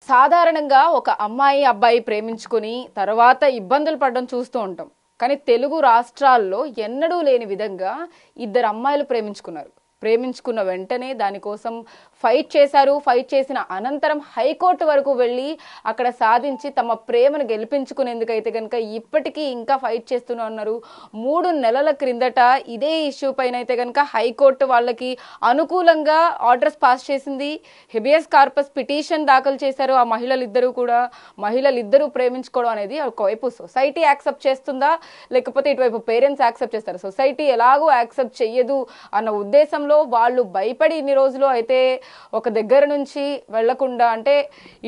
సాధారణంగా ఒక అమ్మాయి అబ్బాయి ప్రేమించుకుని తర్వాత ఇబ్బందులు పడడం చూస్తూ ఉంటాం. కానీ తెలుగు రాష్ట్రాల్లో ఎన్నడూ లేని విధంగా ఇద్దరు అమ్మాయిలు ప్రేమించుకున్న వెంటనే దానికోసం ఫైట్ చేశారు. ఫైట్ చేసిన అనంతరం హైకోర్టు వరకు వెళ్ళి అక్కడ సాధించి తమ ప్రేమను గెలిపించుకునేందుకైతే కనుక ఇప్పటికీ ఇంకా ఫైట్ చేస్తూనే ఉన్నారు. 3 నెలల క్రిందట ఇదే ఇష్యూ పైన అయితే కనుక హైకోర్టు వాళ్ళకి అనుకూలంగా ఆర్డర్స్ పాస్ చేసింది. హెబియస్ కార్పస్ పిటిషన్ దాఖలు చేశారు ఆ మహిళలిద్దరూ ప్రేమించుకోవడం అనేది ఒకవైపు సొసైటీ యాక్సెప్ట్ చేస్తుందా, లేకపోతే ఇటువైపు పేరెంట్స్ యాక్సెప్ట్ చేస్తారు. సొసైటీ ఎలాగో యాక్సెప్ట్ చెయ్యదు అన్న ఉద్దేశంలో వాళ్ళు భయపడి ఇన్ని రోజులు అయితే ఒక దగ్గర నుంచి వెళ్లకుండా, అంటే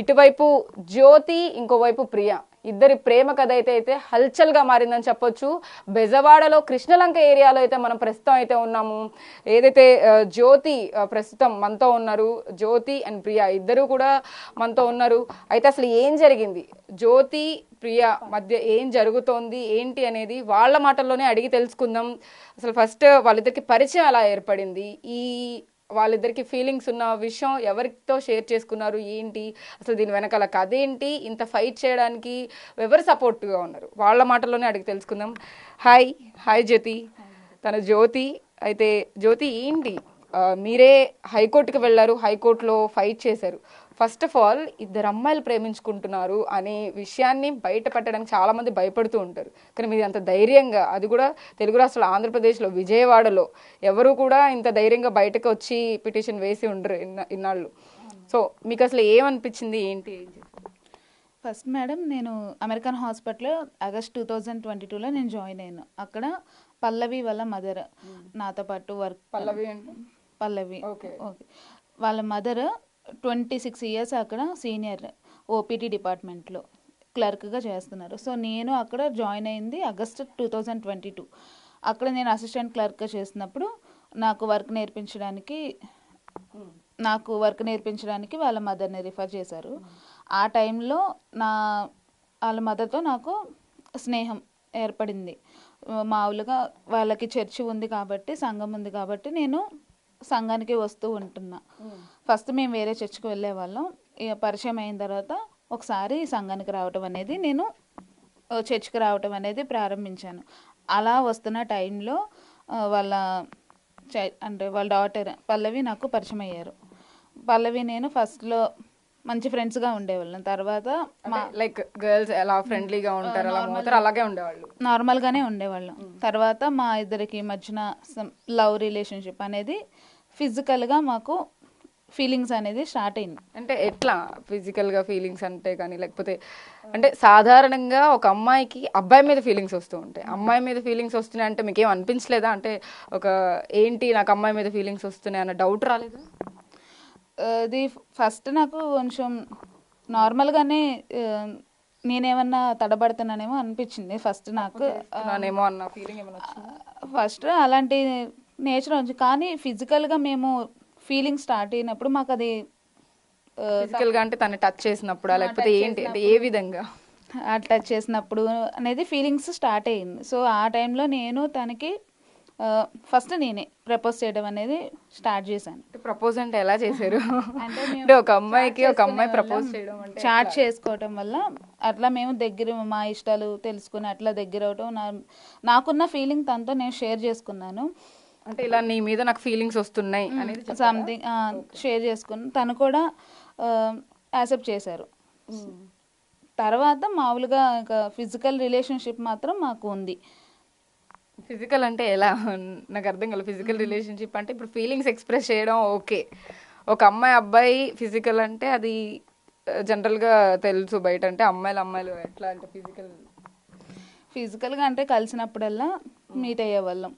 ఇటువైపు జ్యోతి ఇంకోవైపు ప్రియ ఇద్దరి ప్రేమ కథ అయితే హల్చల్ గా మారిందని చెప్పొచ్చు. బెజవాడలో కృష్ణలంక ఏరియాలో అయితే మనం ప్రస్తుతం అయితే ఉన్నాము. ఏదైతే జ్యోతి ప్రస్తుతం మనతో ఉన్నారు, జ్యోతి అండ్ ప్రియ ఇద్దరు కూడా మనతో ఉన్నారు. అయితే అసలు ఏం జరిగింది, జ్యోతి ప్రియ మధ్య ఏం జరుగుతోంది ఏంటి అనేది వాళ్ళ మాటల్లోనే అడిగి తెలుసుకుందాం. అసలు ఫస్ట్ వాళ్ళిద్దరికి పరిచయం ఎలా ఏర్పడింది, ఈ వాళ్ళిద్దరికి ఫీలింగ్స్ ఉన్న విషయం ఎవరితో షేర్ చేసుకున్నారు ఏంటి, అసలు దీని వెనకాల కథ ఏంటి, ఇంత ఫైట్ చేయడానికి ఎవరు సపోర్ట్గా ఉన్నారు, వాళ్ళ మాటల్లోనే అడిగి తెలుసుకుందాం. హాయ్ జ్యోతి. తన జ్యోతి. అయితే జ్యోతి ఏంటి, మీరే హైకోర్టుకి వెళ్ళారు, హైకోర్టులో ఫైట్ చేశారు. ఫస్ట్ ఆఫ్ ఆల్ ఇద్దరు అమ్మాయిలు ప్రేమించుకుంటున్నారు అనే విషయాన్ని బయట పెట్టడానికి చాలా మంది భయపడుతూ ఉంటారు. కానీ మీరు అంత ధైర్యంగా, అది కూడా తెలుగు రాష్ట్రాలు ఆంధ్రప్రదేశ్లో విజయవాడలో ఎవరు కూడా ఇంత ధైర్యంగా బయటకు వచ్చి పిటిషన్ వేసి ఉండరు ఇన్నాళ్ళు. సో మీకు అసలు ఏమనిపించింది ఏంటి? ఫస్ట్ మేడం, నేను అమెరికన్ హాస్పిటల్లో ఆగస్ట్ 2022లో నేను జాయిన్ అయ్యాను. అక్కడ పల్లవి వాళ్ళ మదర్ నాతో పాటు వర్క్. పల్లవి ఓకే. వాళ్ళ మదర్ 26 ఇయర్స్ అక్కడ సీనియర్ ఓపీటీ డిపార్ట్మెంట్లో క్లర్క్గా చేస్తున్నారు. సో నేను అక్కడ జాయిన్ అయింది ఆగస్ట్ 2022. అక్కడ నేను అసిస్టెంట్ క్లర్క్గా చేస్తున్నప్పుడు నాకు వర్క్ నేర్పించడానికి వాళ్ళ మదర్ని రిఫర్ చేశారు. ఆ టైంలో వాళ్ళ మదర్తో నాకు స్నేహం ఏర్పడింది. మామూలుగా వాళ్ళకి చర్చి ఉంది కాబట్టి, సంఘం ఉంది కాబట్టి నేను సంఘానికి వస్తూ ఉంటున్నా. ఫస్ట్ మేము వేరే చర్చికి వెళ్ళే వాళ్ళం. ఇక పరిచయం అయిన తర్వాత ఒకసారి సంఘానికి రావటం అనేది, నేను చర్చికి రావటం అనేది ప్రారంభించాను. అలా వస్తున్న టైంలో వాళ్ళ డాటర్ పల్లవి నాకు పరిచయం అయ్యారు. పల్లవి నేను ఫస్ట్లో మంచి ఫ్రెండ్స్గా ఉండేవాళ్ళం. తర్వాత లైక్ గర్ల్స్ ఎలా ఫ్రెండ్లీగా ఉంటారు అలాగే ఉండేవాళ్ళు, నార్మల్గానే ఉండేవాళ్ళం. తర్వాత మా ఇద్దరికి మధ్యన లవ్ రిలేషన్షిప్ అనేది ఫిజికల్గా మాకు ఫీలింగ్స్ అనేది స్టార్ట్ అయింది. అంటే ఎట్లా ఫిజికల్గా ఫీలింగ్స్ అంటే కానీ, లేకపోతే అంటే సాధారణంగా ఒక అమ్మాయికి అబ్బాయి మీద ఫీలింగ్స్ వస్తూ ఉంటాయి, అమ్మాయి మీద ఫీలింగ్స్ వస్తున్నాయి అంటే మీకు ఏం అనిపించలేదా? అంటే ఏంటి నాకు అమ్మాయి మీద ఫీలింగ్స్ వస్తున్నాయి అన్న డౌట్ రాలేదా? అది ఫస్ట్ నాకు కొంచెం నార్మల్గానే నేనేమన్నా తడబడుతున్నానేమో అనిపించింది ఫస్ట్ నాకు. ఫస్ట్ అలాంటి నేచర్ ఉంది. కానీ ఫిజికల్గా మేము ఫీలింగ్ స్టార్ట్ అయినప్పుడు మాకు అది ఫిజికల్గా అంటే తను టచ్ చేసినప్పుడు, లేకపోతే ఏంటి అంటే ఏ విధంగా టచ్ చేసినప్పుడు అనేది ఫీలింగ్స్ స్టార్ట్ అయ్యింది. సో ఆ టైంలో నేను తనకి ఫస్ట్ నేనే ప్రపోజ్ చేయడం అనేది స్టార్ట్ చేశాను. ప్రపోజ్ అంటే ఎలా చేశారు? అంటే ఒక అమ్మాయి ప్రపోజ్ చేయడం అంటే చాట్ చేసుకోవటం వల్ల అట్లా మేము దగ్గర మా ఇష్టాలు తెలుసుకుని అట్లా దగ్గర అవటం, నాకున్న ఫీలింగ్ తనతో నేను షేర్ చేసుకున్నాను. అంటే ఇలా నీ మీద నాకు ఫీలింగ్స్ వస్తున్నాయి అనేది సంథింగ్ షేర్ చేసుకుని తను కూడా యాక్సెప్ట్ చేశారు. తర్వాత మామూలుగా ఇంకా ఫిజికల్ రిలేషన్షిప్ మాత్రం మాకు ఉంది. ఫిజికల్ అంటే ఎలా, నాకు అర్థం కాదు. ఫిజికల్ రిలేషన్షిప్ అంటే ఇప్పుడు ఫీలింగ్స్ ఎక్స్ప్రెస్ చేయడం ఓకే, ఒక అమ్మాయి అబ్బాయి ఫిజికల్ అంటే అది జనరల్గా తెలుసు బయట. అంటే అమ్మాయిలు ఎట్లా అంటే ఫిజికల్గా అంటే కలిసినప్పుడల్లా మీట్ అయ్యేవాళ్ళం.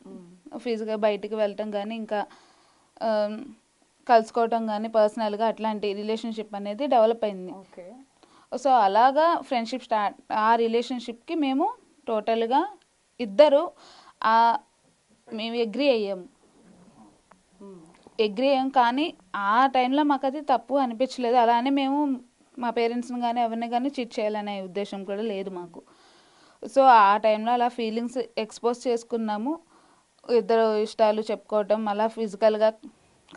ఫిజికల్ బయటికి వెళ్ళటం కానీ ఇంకా కలుసుకోవటం కానీ పర్సనల్గా అట్లాంటి రిలేషన్షిప్ అనేది డెవలప్ అయింది. సో అలాగా ఫ్రెండ్షిప్ స్టార్ట్. ఆ రిలేషన్షిప్కి మేము టోటల్గా ఇద్దరు మేము అగ్రీ అయ్యాం. కానీ ఆ టైంలో మాకు అది తప్పు అనిపించలేదు. అలానే మేము మా పేరెంట్స్ని కానీ ఎవరిని కానీ చీట్ చేయాలనే ఉద్దేశం కూడా లేదు మాకు. సో ఆ టైంలో అలా ఫీలింగ్స్ ఎక్స్పోజ్ చేసుకున్నాము. ఇద్దరు ఇష్టాలు చెప్పుకోవటం, అలా ఫిజికల్గా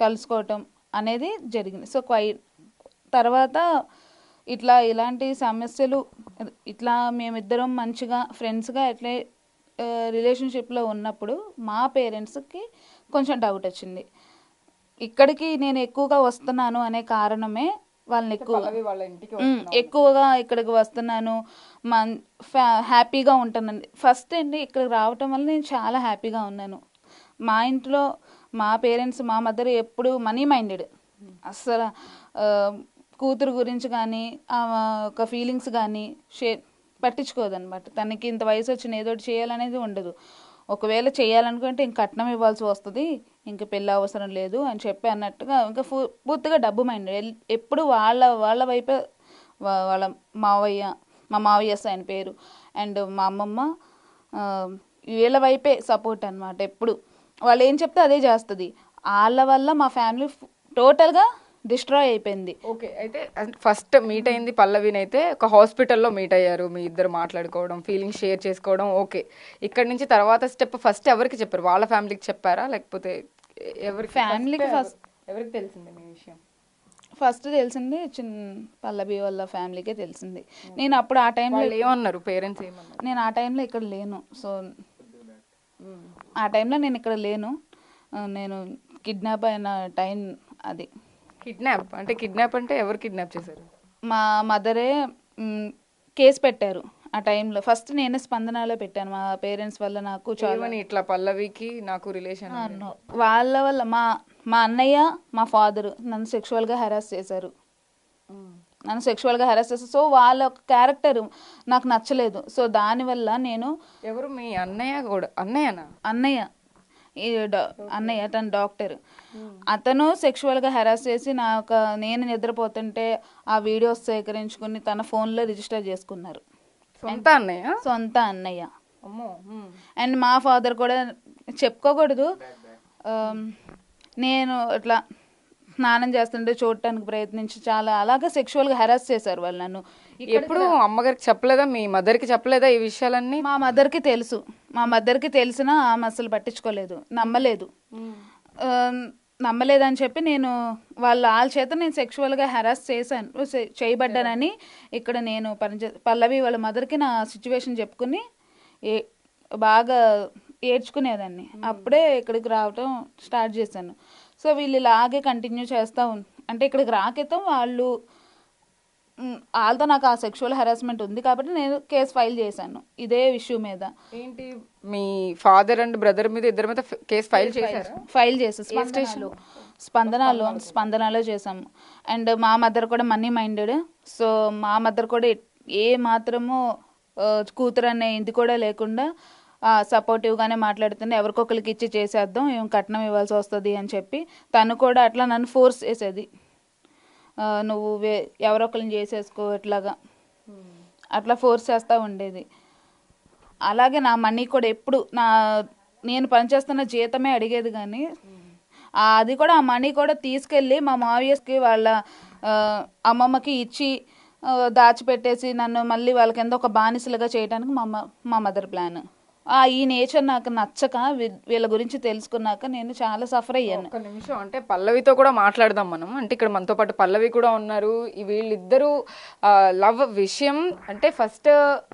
కలుసుకోవటం అనేది జరిగింది. సో తర్వాత ఇలాంటి సమస్యలు ఇట్లా మేమిద్దరం మంచిగా ఫ్రెండ్స్గా ఎట్లే రిలేషన్షిప్లో ఉన్నప్పుడు మా పేరెంట్స్కి కొంచెం డౌట్ వచ్చింది. ఇక్కడికి నేను ఎక్కువగా వస్తున్నాను అనే కారణమే వాళ్ళని ఎక్కువగా ఇక్కడికి వస్తున్నాను, హ్యాపీగా ఉంటున్నాను. ఫస్ట్ అండి ఇక్కడికి రావటం వల్ల నేను చాలా హ్యాపీగా ఉన్నాను. మా ఇంట్లో మా పేరెంట్స్ మా మదర్ ఎప్పుడు మనీ మైండెడ్, అస్సలు కూతురు గురించి కానీ ఒక ఫీలింగ్స్ కానీ పట్టించుకోదన్నమాట. తనకి ఇంత వయసు వచ్చిన ఏదో ఒకటి చేయాలనేది ఉండదు. ఒకవేళ చేయాలనుకుంటే ఇంక కట్నం ఇవ్వాల్సి వస్తుంది, ఇంక పెళ్ళి అవసరం లేదు అని చెప్పి అన్నట్టుగా ఇంకా పూర్తిగా డబ్బు మైండెడ్. ఎప్పుడు వాళ్ళ వైపే వాళ్ళ మావయ్య, మా మావయ్య ఆయన పేరు, అండ్ మా అమ్మమ్మ వీళ్ళ వైపే సపోర్ట్ అనమాట. ఎప్పుడు వాళ్ళు ఏం చెప్తే అదే చేస్తుంది. వాళ్ళ వల్ల మా ఫ్యామిలీ టోటల్గా డిస్ట్రాయ్ అయిపోయింది. ఓకే, అయితే ఫస్ట్ మీట్ అయింది పల్లవిని అయితే ఒక హాస్పిటల్లో మీట్ అయ్యారు, మీ ఇద్దరు మాట్లాడుకోవడం, ఫీలింగ్స్ షేర్ చేసుకోవడం. ఓకే, ఇక్కడ నుంచి తర్వాత స్టెప్ ఫస్ట్ ఎవరికి చెప్పారు? వాళ్ళ ఫ్యామిలీకి చెప్పారా లేకపోతే ఎవరి ఫ్యామిలీకి? ఫస్ట్ ఎవరికి తెలిసింది మీ విషయం? ఫస్ట్ తెలిసింది పల్లవి వాళ్ళ ఫ్యామిలీకే తెలిసింది. నేను అప్పుడు ఆ టైంలో ఏమన్నారు పేరెంట్స్ ఏమన్నారు? నేను ఆ టైంలో ఇక్కడ లేను. సో ఆ టైంలో నేను ఇక్కడ లేను, నేను కిడ్నాప్ అయిన టైం అది. కిడ్నాప్ అంటే? కిడ్నాప్ అంటే ఎవరు కిడ్నాప్ చేశారు? మా మదరే కేసు పెట్టారు ఆ టైంలో. ఫస్ట్ నేనే స్పందనలో పెట్టాను. మా పేరెంట్స్ వల్ల నాకు చాలా ఇట్లా పల్లవికి నాకు రిలేషన్ వాళ్ళ వల్ల మా అన్నయ్య మా ఫాదర్ నన్ను సెక్షువల్గా హెరాస్ చేశారు. సో వాళ్ళ క్యారెక్టర్ నాకు నచ్చలేదు. సో దానివల్ల నేను ఎవరు మీ అన్నయ్య కూడా? అన్నయ్య అన్నయ్య తన డాక్టర్. అతను సెక్షువల్గా హెరాస్ చేసి నేను నిద్రపోతుంటే ఆ వీడియోస్ సేకరించుకుని తన ఫోన్లో రిజిస్టర్ చేసుకున్నారు. సొంత అన్నయ్య. అండ్ మా ఫాదర్ కూడా చెప్పుకోకూడదు, నేను ఇట్లా స్నానం చేస్తుంటే చూడటానికి ప్రయత్నించి చాలా అలాగే సెక్షువల్గా హెరాస్ చేశారు వాళ్ళు నన్ను. ఎప్పుడు అమ్మగారికి చెప్పలేదా? మీ మదర్కి చెప్పలేదా ఈ విషయాలన్నీ? మా మదర్కి తెలిసినా ఆమె అసలు పట్టించుకోలేదు, నమ్మలేదని చెప్పి నేను వాళ్ళ చేత నేను సెక్షువల్గా హెరాస్ చేయబడ్డానని ఇక్కడ నేను పల్లవి వాళ్ళ మదర్కి నా సిచ్యువేషన్ చెప్పుకుని బాగా ఏడ్చుకునేదాన్ని. అప్పుడే ఇక్కడికి రావటం స్టార్ట్ చేశాను. సో వీళ్ళు ఇలాగే కంటిన్యూ చేస్తూ అంటే ఇక్కడికి రాకేతం వాళ్ళతో నాకు ఆ సెక్షువల్ హెరాస్మెంట్ ఉంది కాబట్టి నేను కేసు ఫైల్ చేశాను ఇదే ఇష్యూ మీద. ఏంటి మీ ఫాదర్ అండ్ బ్రదర్ మీద ఇద్దరి మీద కేసు ఫైల్ చేసాం స్పందనలో చేసాము. అండ్ మా మదర్ కూడా మనీ మైండెడ్. సో మా మదర్ కూడా ఏ మాత్రము కూతురు అనే ఇది కూడా లేకుండా సపోర్టివ్గానే మాట్లాడుతుంది. ఎవరికొకరికి ఇచ్చి చేసేద్దాం, ఏం కట్నం ఇవ్వాల్సి వస్తుంది అని చెప్పి తను కూడా అట్లా నన్ను ఫోర్స్ చేసేది. నువ్వు ఎవరొకరిని చేసేసుకో ఇట్లాగా అట్లా ఫోర్స్ చేస్తూ ఉండేది. అలాగే నా మనీ కూడా ఎప్పుడు నేను పనిచేస్తున్న జీతమే అడిగేది, కానీ అది కూడా ఆ మనీ కూడా తీసుకెళ్ళి మా మావయ్యకి వాళ్ళ అమ్మమ్మకి ఇచ్చి దాచిపెట్టేసి నన్ను మళ్ళీ వాళ్ళకి ఎంతో ఒక బానిసలుగా చేయడానికి మా మదర్ ప్లాన్. ఈ నేచర్ నాకు నచ్చక వీళ్ళ గురించి తెలుసుకున్నాక నేను చాలా సఫర్ అయ్యాను. ఒక నిమిషం, అంటే పల్లవితో కూడా మాట్లాడదాం మనం. అంటే ఇక్కడ మనతో పాటు పల్లవి కూడా ఉన్నారు. వీళ్ళిద్దరూ లవ్ విషయం అంటే ఫస్ట్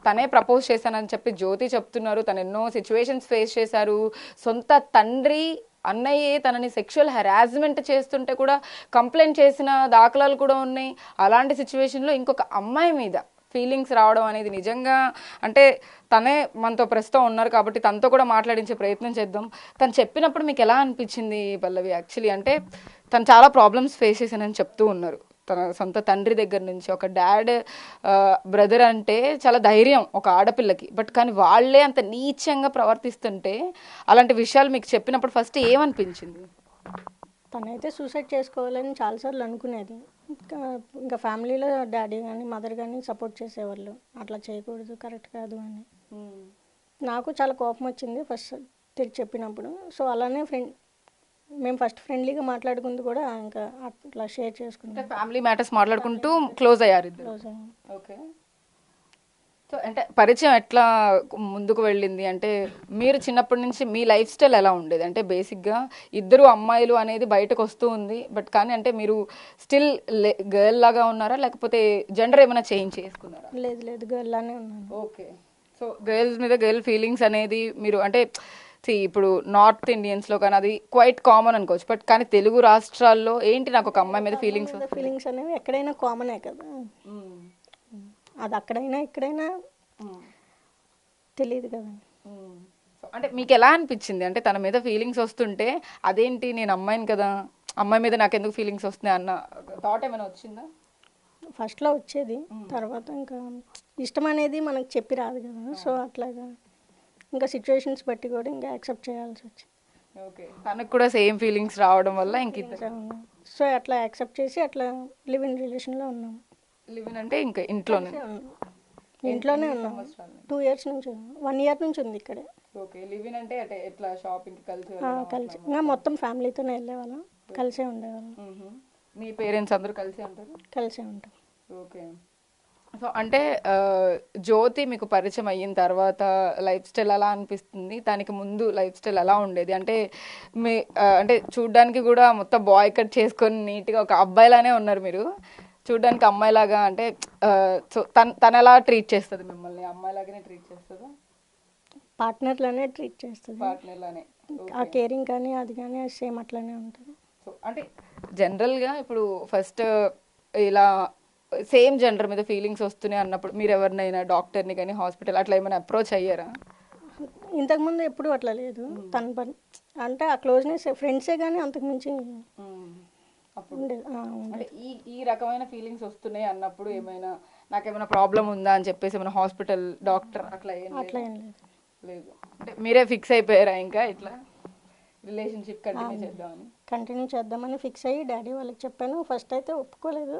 తనే ప్రపోజ్ చేశానని చెప్పి జ్యోతి చెప్తున్నారు. తను ఎన్నో సిచ్యువేషన్స్ ఫేస్ చేశారు. సొంత తండ్రి అన్నయ్యే తనని సెక్షువల్ హెరాస్మెంట్ చేస్తుంటే కూడా కంప్లైంట్ చేసిన దాఖలాలు కూడా ఉన్నాయి. అలాంటి సిచ్యువేషన్లో ఇంకొక అమ్మాయి మీద ఫీలింగ్స్ రావడం అనేది నిజంగా అంటే తనే మనతో ప్రస్తుతం ఉన్నారు కాబట్టి తనతో కూడా మాట్లాడించే ప్రయత్నం చేద్దాం. తను చెప్పినప్పుడు మీకు ఎలా అనిపించింది పల్లవి? యాక్చువల్లీ అంటే తను చాలా ప్రాబ్లమ్స్ ఫేస్ చేశానని చెప్తూ ఉన్నారు. తన సొంత తండ్రి దగ్గర నుంచి ఒక డాడ్ బ్రదర్ అంటే చాలా ధైర్యం ఒక ఆడపిల్లకి, బట్ కానీ వాళ్ళే అంత నీచంగా ప్రవర్తిస్తుంటే అలాంటి విషయాలు మీకు చెప్పినప్పుడు ఫస్ట్ ఏమనిపించింది? తనైతే సూసైడ్ చేసుకోవాలని చాలాసార్లు అనుకునేది. ఇంకా ఫ్యామిలీలో డాడీ కానీ మదర్ కానీ సపోర్ట్ చేసేవాళ్ళు, అట్లా చేయకూడదు, కరెక్ట్ కాదు అని. నాకు చాలా కోపం వచ్చింది ఫస్ట్ తిరిగి చెప్పినప్పుడు. సో అలానే మేము ఫస్ట్ ఫ్రెండ్లీగా మాట్లాడుకుంటూ కూడా ఇంకా అట్లా షేర్ చేసుకుంటాం, ఫ్యామిలీ మ్యాటర్స్ మాట్లాడుకుంటూ క్లోజ్ అయ్యారు. క్లోజ్ అయ్యాం. ఓకే, సో అంటే పరిచయం ఎట్లా ముందుకు వెళ్ళింది అంటే మీరు చిన్నప్పటి నుంచి మీ లైఫ్ స్టైల్ ఎలా ఉండేది అంటే బేసిక్గా ఇద్దరు అమ్మాయిలు అనేది బయటకు వస్తూ ఉంది బట్ కానీ అంటే మీరు స్టిల్ గర్ల్ లాగా ఉన్నారా లేకపోతే జెండర్ ఏమైనా చేంజ్ చేసుకున్నారా? లేదు లేదు గర్ల్ లానే ఉన్నాను. ఓకే. సో గర్ల్స్ మీద గర్ల్ ఫీలింగ్స్ అనేది మీరు అంటే ఇప్పుడు నార్త్ ఇండియన్స్లో కానీ అది క్వైట్ కామన్ అనుకోవచ్చు బట్ కానీ తెలుగు రాష్ట్రాల్లో ఏంటి నాకు ఒక అమ్మాయి మీద ఫీలింగ్స్ ఫీలింగ్స్ అనేవి ఎక్కడైనా కామనే కదా, అది అక్కడైనా ఇక్కడైనా తెలియదు కదా. అంటే మీకు ఎలా అనిపించింది అంటే తన మీద ఫీలింగ్స్ వస్తుంటే అదేంటి నేను అమ్మాయిని కదా అమ్మాయి మీద నాకు ఎందుకు ఫీలింగ్స్ వస్తున్నాయి అన్న థాట్ ఏమైనా వచ్చిందా? ఫస్ట్లో వచ్చేది, తర్వాత ఇంకా ఇష్టం అనేది మనకు చెప్పి రాదు కదా, సో అట్లాగా ఇంకా సిచ్యువేషన్స్ బట్టి కూడా ఇంకా యాక్సెప్ట్ చేయాల్సి వచ్చింది. ఓకే. తనకు కూడా సేమ్ ఫీలింగ్స్ రావడం వల్ల ఇంక సో అట్లా యాక్సెప్ట్ చేసి అట్లా లివ్ ఇన్ రిలేషన్లో ఉన్నాము. లివ్ ఇన్ అంటే ఇంకా ఇంట్లోనే ఇంట్లోనే ఉన్నాం 2 years నుంచి, 1 year నుంచి ఉంది ఇక్కడే. ఓకే. లివ్ ఇన్ అంటే అంటే ఎట్లా షాపింగ్ కలిసి కలిసి ఇంకా మొత్తం ఫ్యామిలీతోనే వెళ్ళేవాళ్ళం, కలిసే ఉండేవాళ్ళం. మీ పేరెంట్స్ అందరూ కలిసే ఉంటారు? కలిసే ఉంటాం. ఓకే. సో అంటే జ్యోతి మీకు పరిచయం అయిన తర్వాత లైఫ్ స్టైల్ ఎలా అనిపిస్తుంది, దానికి ముందు లైఫ్ స్టైల్ ఎలా ఉండేది అంటే మీ అంటే చూడ్డానికి కూడా మొత్తం బాయ్ కట్ చేసుకొని నీట్గా ఒక అబ్బాయిలానే ఉన్నారు మీరు, చూడ్డానికి అమ్మాయిలాగా అంటే సో తను ఎలా ట్రీట్ చేస్తుంది మిమ్మల్ని? అమ్మాయిలాగానే ట్రీట్ చేస్తుందా? పార్ట్నర్లానే ట్రీట్ చేస్తుంది, పార్ట్నర్లానే. ఆ కేరింగ్ కానీ అది కానీ సేమ్ అట్లానే ఉంటుంది. సో అంటే జనరల్గా ఇప్పుడు ఫస్ట్ ఇలా సేమ్ జెండర్ మీద ఫీలింగ్స్ వస్తున్నాయి అన్నప్పుడు మీరు ఎవరినైనా డాక్టర్ని కానీ హాస్పిటల్ అట్లా ఏమైనా అప్రోచ్ అయ్యారా? ఇంతకుముందు ఎప్పుడు అట్లా లేదు, తన పని అంటే ఆ క్లోజ్నెస్ ఫ్రెండ్సే కానీ అంతకుమించి ఉండేది. అంటే ఈ రకమైన ఫీలింగ్స్ వస్తున్నాయి అన్నప్పుడు ఏమైనా నాకేమైనా ప్రాబ్లం ఉందా అని చెప్పేసి ఏమైనా హాస్పిటల్ డాక్టర్ అట్లా ఏం లేదు? అంటే మీరే ఫిక్స్ అయిపోయారా ఇంకా ఇట్లా రిలేషన్షిప్ కంటిన్యూ చేద్దామని ఫిక్స్ అయ్యి డాడీ వాళ్ళకి చెప్పాను. ఫస్ట్ అయితే ఒప్పుకోలేదు,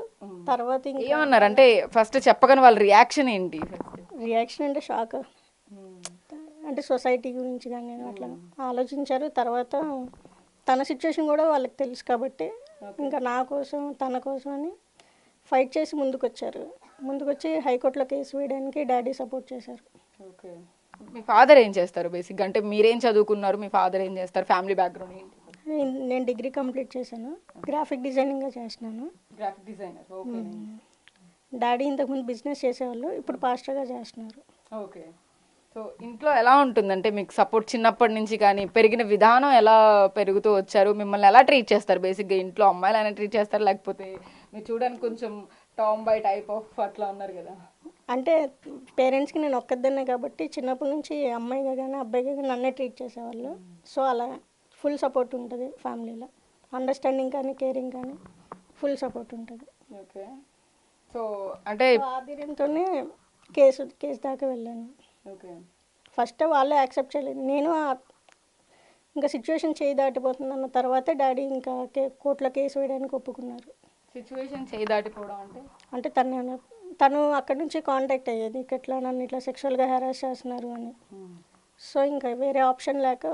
తర్వాత ఏమన్నారు అంటే ఫస్ట్ చెప్పగానే వాళ్ళ రియాక్షన్ ఏంటి? రియాక్షన్ అంటే షాక్, అంటే సొసైటీ గురించి కానీ అట్లా ఆలోచించారు. తర్వాత తన సిచ్యువేషన్ కూడా వాళ్ళకి తెలుసు కాబట్టి ఇంకా నా కోసం తన కోసం అని ఫైట్ చేసి ముందుకొచ్చి హైకోర్టులో కేసు వేయడానికి డాడీ సపోర్ట్ చేశారు. ఓకే. మీ ఫాదర్ ఏం చేస్తారు బేసిక్గా అంటే మీరేం చదువుకున్నారు, మీ ఫాదర్ ఏం చేస్తారు, ఫ్యామిలీ బ్యాక్గ్రౌండ్ ఏంటి? నేను డిగ్రీ కంప్లీట్ చేశాను, గ్రాఫిక్ డిజైనింగ్గా చేస్తున్నాను. Graphic designer. ఓకే. డాడీ ఇంతకుముందు బిజినెస్ చేసేవాళ్ళు, ఇప్పుడు పాస్టర్గా చేస్తున్నారు. ఓకే. సో ఇంట్లో ఎలా ఉంటుందంటే మీకు సపోర్ట్ చిన్నప్పటి నుంచి కానీ పెరిగిన విధానం ఎలా పెరుగుతూ వచ్చారు, మిమ్మల్ని ఎలా ట్రీట్ చేస్తారు బేసిక్గా ఇంట్లో? అమ్మాయిలు అయినా ట్రీట్ చేస్తారు లేకపోతే మీరు చూడడానికి కొంచెం టామ్ బై టైప్ ఆఫ్ అట్లా ఉన్నారు కదా? అంటే పేరెంట్స్కి నేను ఒక్కదాన్నే కాబట్టి చిన్నప్పటి నుంచి అమ్మాయిగా కానీ అబ్బాయిగా కానీ నన్నే ట్రీట్ చేసేవాళ్ళు. సో అలా ఫుల్ సపోర్ట్ ఉంటుంది ఫ్యామిలీలో, అండర్స్టాండింగ్ కానీ కేరింగ్ కానీ ఫుల్ సపోర్ట్ ఉంటుంది. ఓకే. సో అంటే ఆధీనంతోనే కేసు దాకా వెళ్ళాను. ఓకే. ఫస్ట్ వాళ్ళే యాక్సెప్ట్ చేయలేదు, నేను ఇంకా సిచ్యువేషన్ చేయి దాటిపోతుంది అన్న తర్వాతే డాడీ ఇంకా కోర్టులో కేసు వేయడానికి ఒప్పుకున్నారు. సిచ్యువేషన్ చేయి దాటిపోవడం అంటే తను అక్కడి నుంచి కాంటాక్ట్ అయ్యేది, ఇట్లా నన్ను ఇట్లా సెక్షువల్గా హెరాస్ చేస్తున్నారు అని. సో ఇంకా వేరే ఆప్షన్ లేక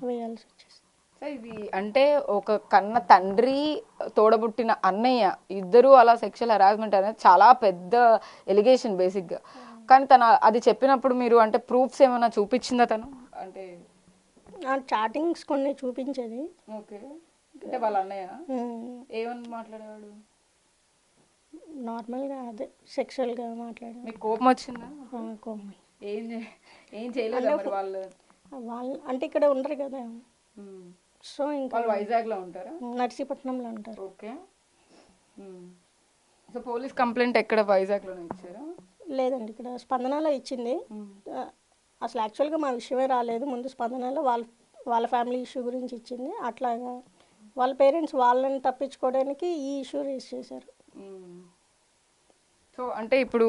వేయాల్సి వచ్చేసి. సో ఇది అంటే ఒక కన్న తండ్రి తోడబుట్టిన అన్నయ్య ఇద్దరు అలా సెక్షువల్ హెరాస్మెంట్ అనేది చాలా పెద్ద ఎలిగేషన్ బేసిక్గా. కానీ తను అది చెప్పినప్పుడు మీరు అంటే ప్రూఫ్స్ ఏమైనా చూపించిందా తను? అంటే చాటింగ్స్ కొన్ని చూపించేది. ఓకే. అంటే వాళ్ళ అన్నయ్య ఏమని మాట్లాడేవాడు? నార్మల్గా అదే సెక్షువల్గా మాట్లాడారు. మీకు కోపం వచ్చిందా? కోపం. ఏం చేయలేదు వాళ్ళు అంటే ఇక్కడ ఉండరు కదా, సో ఇంకా వైజాగ్లో ఉంటారా? నర్సీపట్నంలో ఉంటారు. ఓకే. సో పోలీస్ కంప్లైంట్ ఎక్కడ వైజాగ్లోనే ఇచ్చారా? లేదండి, ఇక్కడ స్పందనలో ఇచ్చింది. అసలు యాక్చువల్గా మా విషయమే రాలేదు, ముందు స్పందనలో వాళ్ళ ఫ్యామిలీ ఇష్యూ గురించి ఇచ్చింది. అట్లాగా వాళ్ళ పేరెంట్స్ వాళ్ళని తప్పించుకోవడానికి ఈ ఇష్యూ రేస్ చేశారు. సో అంటే ఇప్పుడు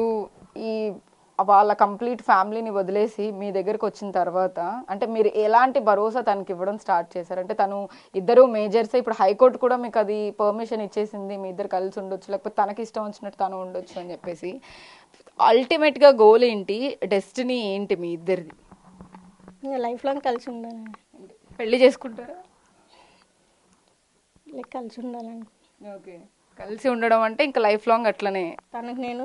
ఈ వాళ్ళ కంప్లీట్ ఫ్యామిలీని వదిలేసి మీ దగ్గరకు వచ్చిన తర్వాత అంటే మీరు ఎలాంటి భరోసా తనకి ఇవ్వడం స్టార్ట్ చేశారు? అంటే తను ఇద్దరు మేజర్స్, ఇప్పుడు హైకోర్టు కూడా మీకు అది పర్మిషన్ ఇచ్చేసింది, మీ ఇద్దరు కలిసి ఉండొచ్చు లేకపోతే తనకి ఇష్టం వచ్చినట్టు తను ఉండొచ్చు అని చెప్పేసి. అల్టిమేట్గా గోల్ ఏంటి, డెస్టినీ ఏంటి మీ ఇద్దరిది? లైఫ్ లాంగ్ కలిసి ఉండాలి. పెళ్లి చేసుకుంటారా? కలిసి ఉండాలని. ఓకే. కలిసి ఉండడం అంటే ఇంకా లైఫ్ లాంగ్ అట్లనే. తనకు నేను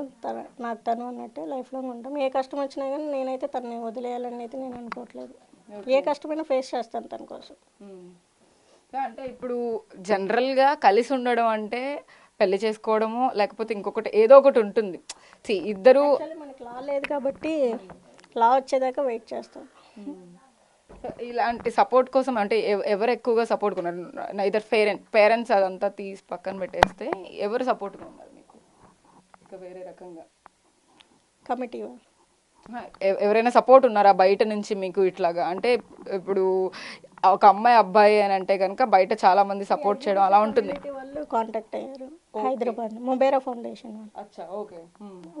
నాకు తను అన్నట్టే లైఫ్ లాంగ్ ఉంటాం. ఏ కష్టం వచ్చినా కానీ నేనైతే తనని వదిలేయాలని అయితే నేను అనుకోవట్లేదు. ఏ కష్టమైనా ఫేస్ చేస్తాను తన కోసం. అంటే ఇప్పుడు జనరల్గా కలిసి ఉండడం అంటే పెళ్లి చేసుకోవడము లేకపోతే ఇంకొకటి ఏదో ఒకటి ఉంటుంది. ఇద్దరు మనకి లా లేదు కాబట్టి లా వచ్చేదాకా వెయిట్ చేస్తాం. ఇలాంటి సపోర్ట్ కోసం అంటే ఎవరు ఎక్కువగా సపోర్ట్గా ఉన్నారు? ఇద్దరు పేరెంట్స్ అదంతా తీసి పక్కన పెట్టేస్తే ఎవరు సపోర్ట్గా ఉన్నారు మీకు? ఇంకా వేరే రకంగా కమిటీ ఎవరైనా సపోర్ట్ ఉన్నారా బయట నుంచి మీకు ఇట్లాగా? అంటే ఇప్పుడు ఒక అమ్మాయి అబ్బాయి అని అంటే కనుక బయట చాలా మంది సపోర్ట్ చేయడం అలా ఉంటుంది. వాళ్ళు కాంటాక్ట్ అయ్యారు హైదరాబాద్ మొబేరా ఫౌండేషన్ ఓకే,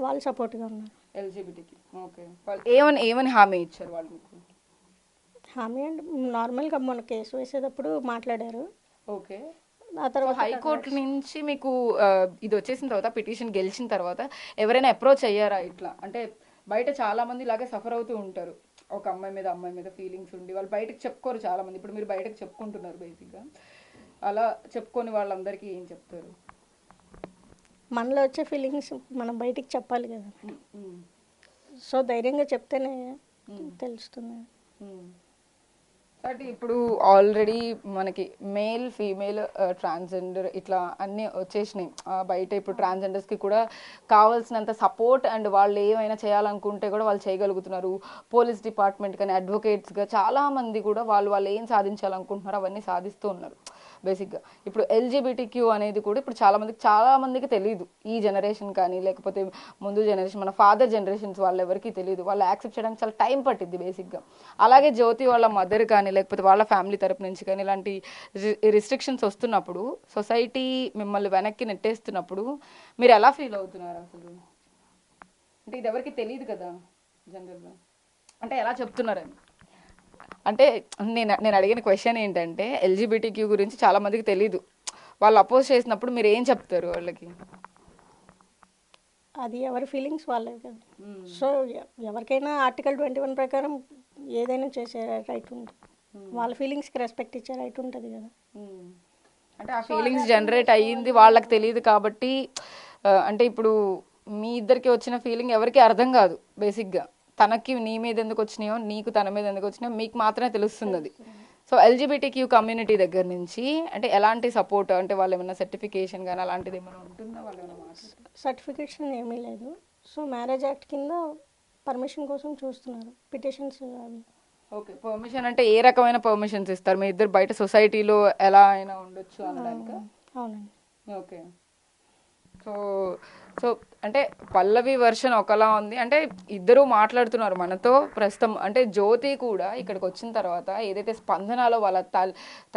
వాళ్ళు సపోర్ట్గా ఉన్నారు. ఎల్జిబిటికి ఓకే. వాళ్ళు ఏమని హామీ ఇచ్చారు వాళ్ళు మీకు? హామీ అండ్ నార్మల్గా మొన్న కేసు వేసేటప్పుడు మాట్లాడారు. ఓకే. ఆ తర్వాత హైకోర్టు నుంచి మీకు ఇది వచ్చేసిన తర్వాత పిటిషన్ గెలిచిన తర్వాత ఎవరైనా అప్రోచ్ అయ్యారా ఇట్లా? అంటే బయట చాలా మంది ఇలాగే సఫర్ అవుతూ ఉంటారు, ఒక అమ్మాయి మీద ఫీలింగ్స్ ఉండి వాళ్ళు బయటకు చెప్పుకోరు చాలా మంది. ఇప్పుడు మీరు బయటకు చెప్పుకుంటున్నారు బేసిక్గా, అలా చెప్పుకొని వాళ్ళందరికీ ఏం చెప్తారు? మనలో వచ్చే ఫీలింగ్స్ మనం బయటికి చెప్పాలి కదా, సో ధైర్యంగా చెప్తేనే తెలుస్తుంది. బట్ ఇప్పుడు ఆల్రెడీ మనకి మేల్ ఫీమేల్ ట్రాన్స్జెండర్ ఇట్లా అన్నీ వచ్చేసినాయి బయట. ఇప్పుడు ట్రాన్స్జెండర్స్కి కూడా కావాల్సినంత సపోర్ట్ అండ్ వాళ్ళు ఏమైనా చేయాలనుకుంటే కూడా వాళ్ళు చేయగలుగుతున్నారు. పోలీస్ డిపార్ట్మెంట్ కానీ అడ్వకేట్స్గా చాలామంది కూడా వాళ్ళు ఏం సాధించాలనుకుంటున్నారో అవన్నీ సాధిస్తూ ఉన్నారు బేసిక్గా. ఇప్పుడు ఎల్జిబిటిక్యూ అనేది కూడా ఇప్పుడు చాలా మందికి తెలియదు. ఈ జనరేషన్ కానీ లేకపోతే ముందు జనరేషన్ మన ఫాదర్ జనరేషన్స్ వాళ్ళు ఎవరికి తెలియదు. వాళ్ళు యాక్సెప్ట్ చేయడానికి చాలా టైం పట్టింది బేసిక్గా. అలాగే జ్యోతి వాళ్ళ మదర్ కానీ లేకపోతే వాళ్ళ ఫ్యామిలీ తరపు నుంచి కానీ ఇలాంటి రిస్ట్రిక్షన్స్ వస్తున్నప్పుడు, సొసైటీ మిమ్మల్ని వెనక్కి నెట్టేస్తున్నప్పుడు మీరు ఎలా ఫీల్ అవుతున్నారు అసలు? అంటే ఇది ఎవరికి తెలియదు కదా జనరల్గా, అంటే ఎలా చెప్తున్నారని. అంటే నేను అడిగిన క్వశ్చన్ ఏంటంటే ఎల్జిబిటిక్యూ గురించి చాలా మందికి తెలీదు. వాళ్ళు అపోజ్ చేసినప్పుడు మీరు ఏం చెప్తారు వాళ్ళకి? అది ఎవరి ఫీలింగ్స్ వాళ్ళే కదా. సో ఎవరికైనా ఆర్టికల్ 21 ప్రకారం ఏదైనా చేసే రైట్ ఉంటుంది. వాళ్ళ ఫీలింగ్స్కి రెస్పెక్ట్ ఇచ్చే రైట్ ఉంటుంది కదా. అంటే ఆ ఫీలింగ్స్ జనరేట్ అయ్యింది వాళ్ళకి తెలియదు కాబట్టి, అంటే ఇప్పుడు మీ ఇద్దరికి వచ్చిన ఫీలింగ్ ఎవరికి అర్థం కాదు బేసిక్గా. తనకి నీ మీద ఎందుకు వచ్చినాయో నీకు తన మీద ఎందుకు వచ్చినాయో మీకు మాత్రమే తెలుస్తుంది అది. సో ఎల్జిబిటిక్యూ కమ్యూనిటీ దగ్గర నుంచి అంటే ఎలాంటి సపోర్ట్, అంటే వాళ్ళు ఏమైనా సర్టిఫికేషన్ కానీ అలాంటిది ఏమైనా ఉంటుందా? వాళ్ళు ఏమైనా సర్టిఫికేషన్ ఏమీ లేదు. సో మ్యారేజ్ యాక్ట్ కింద పర్మిషన్ కోసం చూస్తున్నారు, పిటిషన్స్ అవి. ఓకే, పర్మిషన్ అంటే ఏ రకమైన పర్మిషన్స్ ఇస్తారు? మీ ఇద్దరు బయట సొసైటీలో ఎలా అయినా ఉండొచ్చు అనడానికి? అవునండి. ఓకే. సో అంటే పల్లవి వర్షన్ ఒకలా ఉంది, అంటే ఇద్దరు మాట్లాడుతున్నారు మనతో ప్రస్తుతం. అంటే జ్యోతి కూడా ఇక్కడికి వచ్చిన తర్వాత ఏదైతే స్పందనలో వాళ్ళ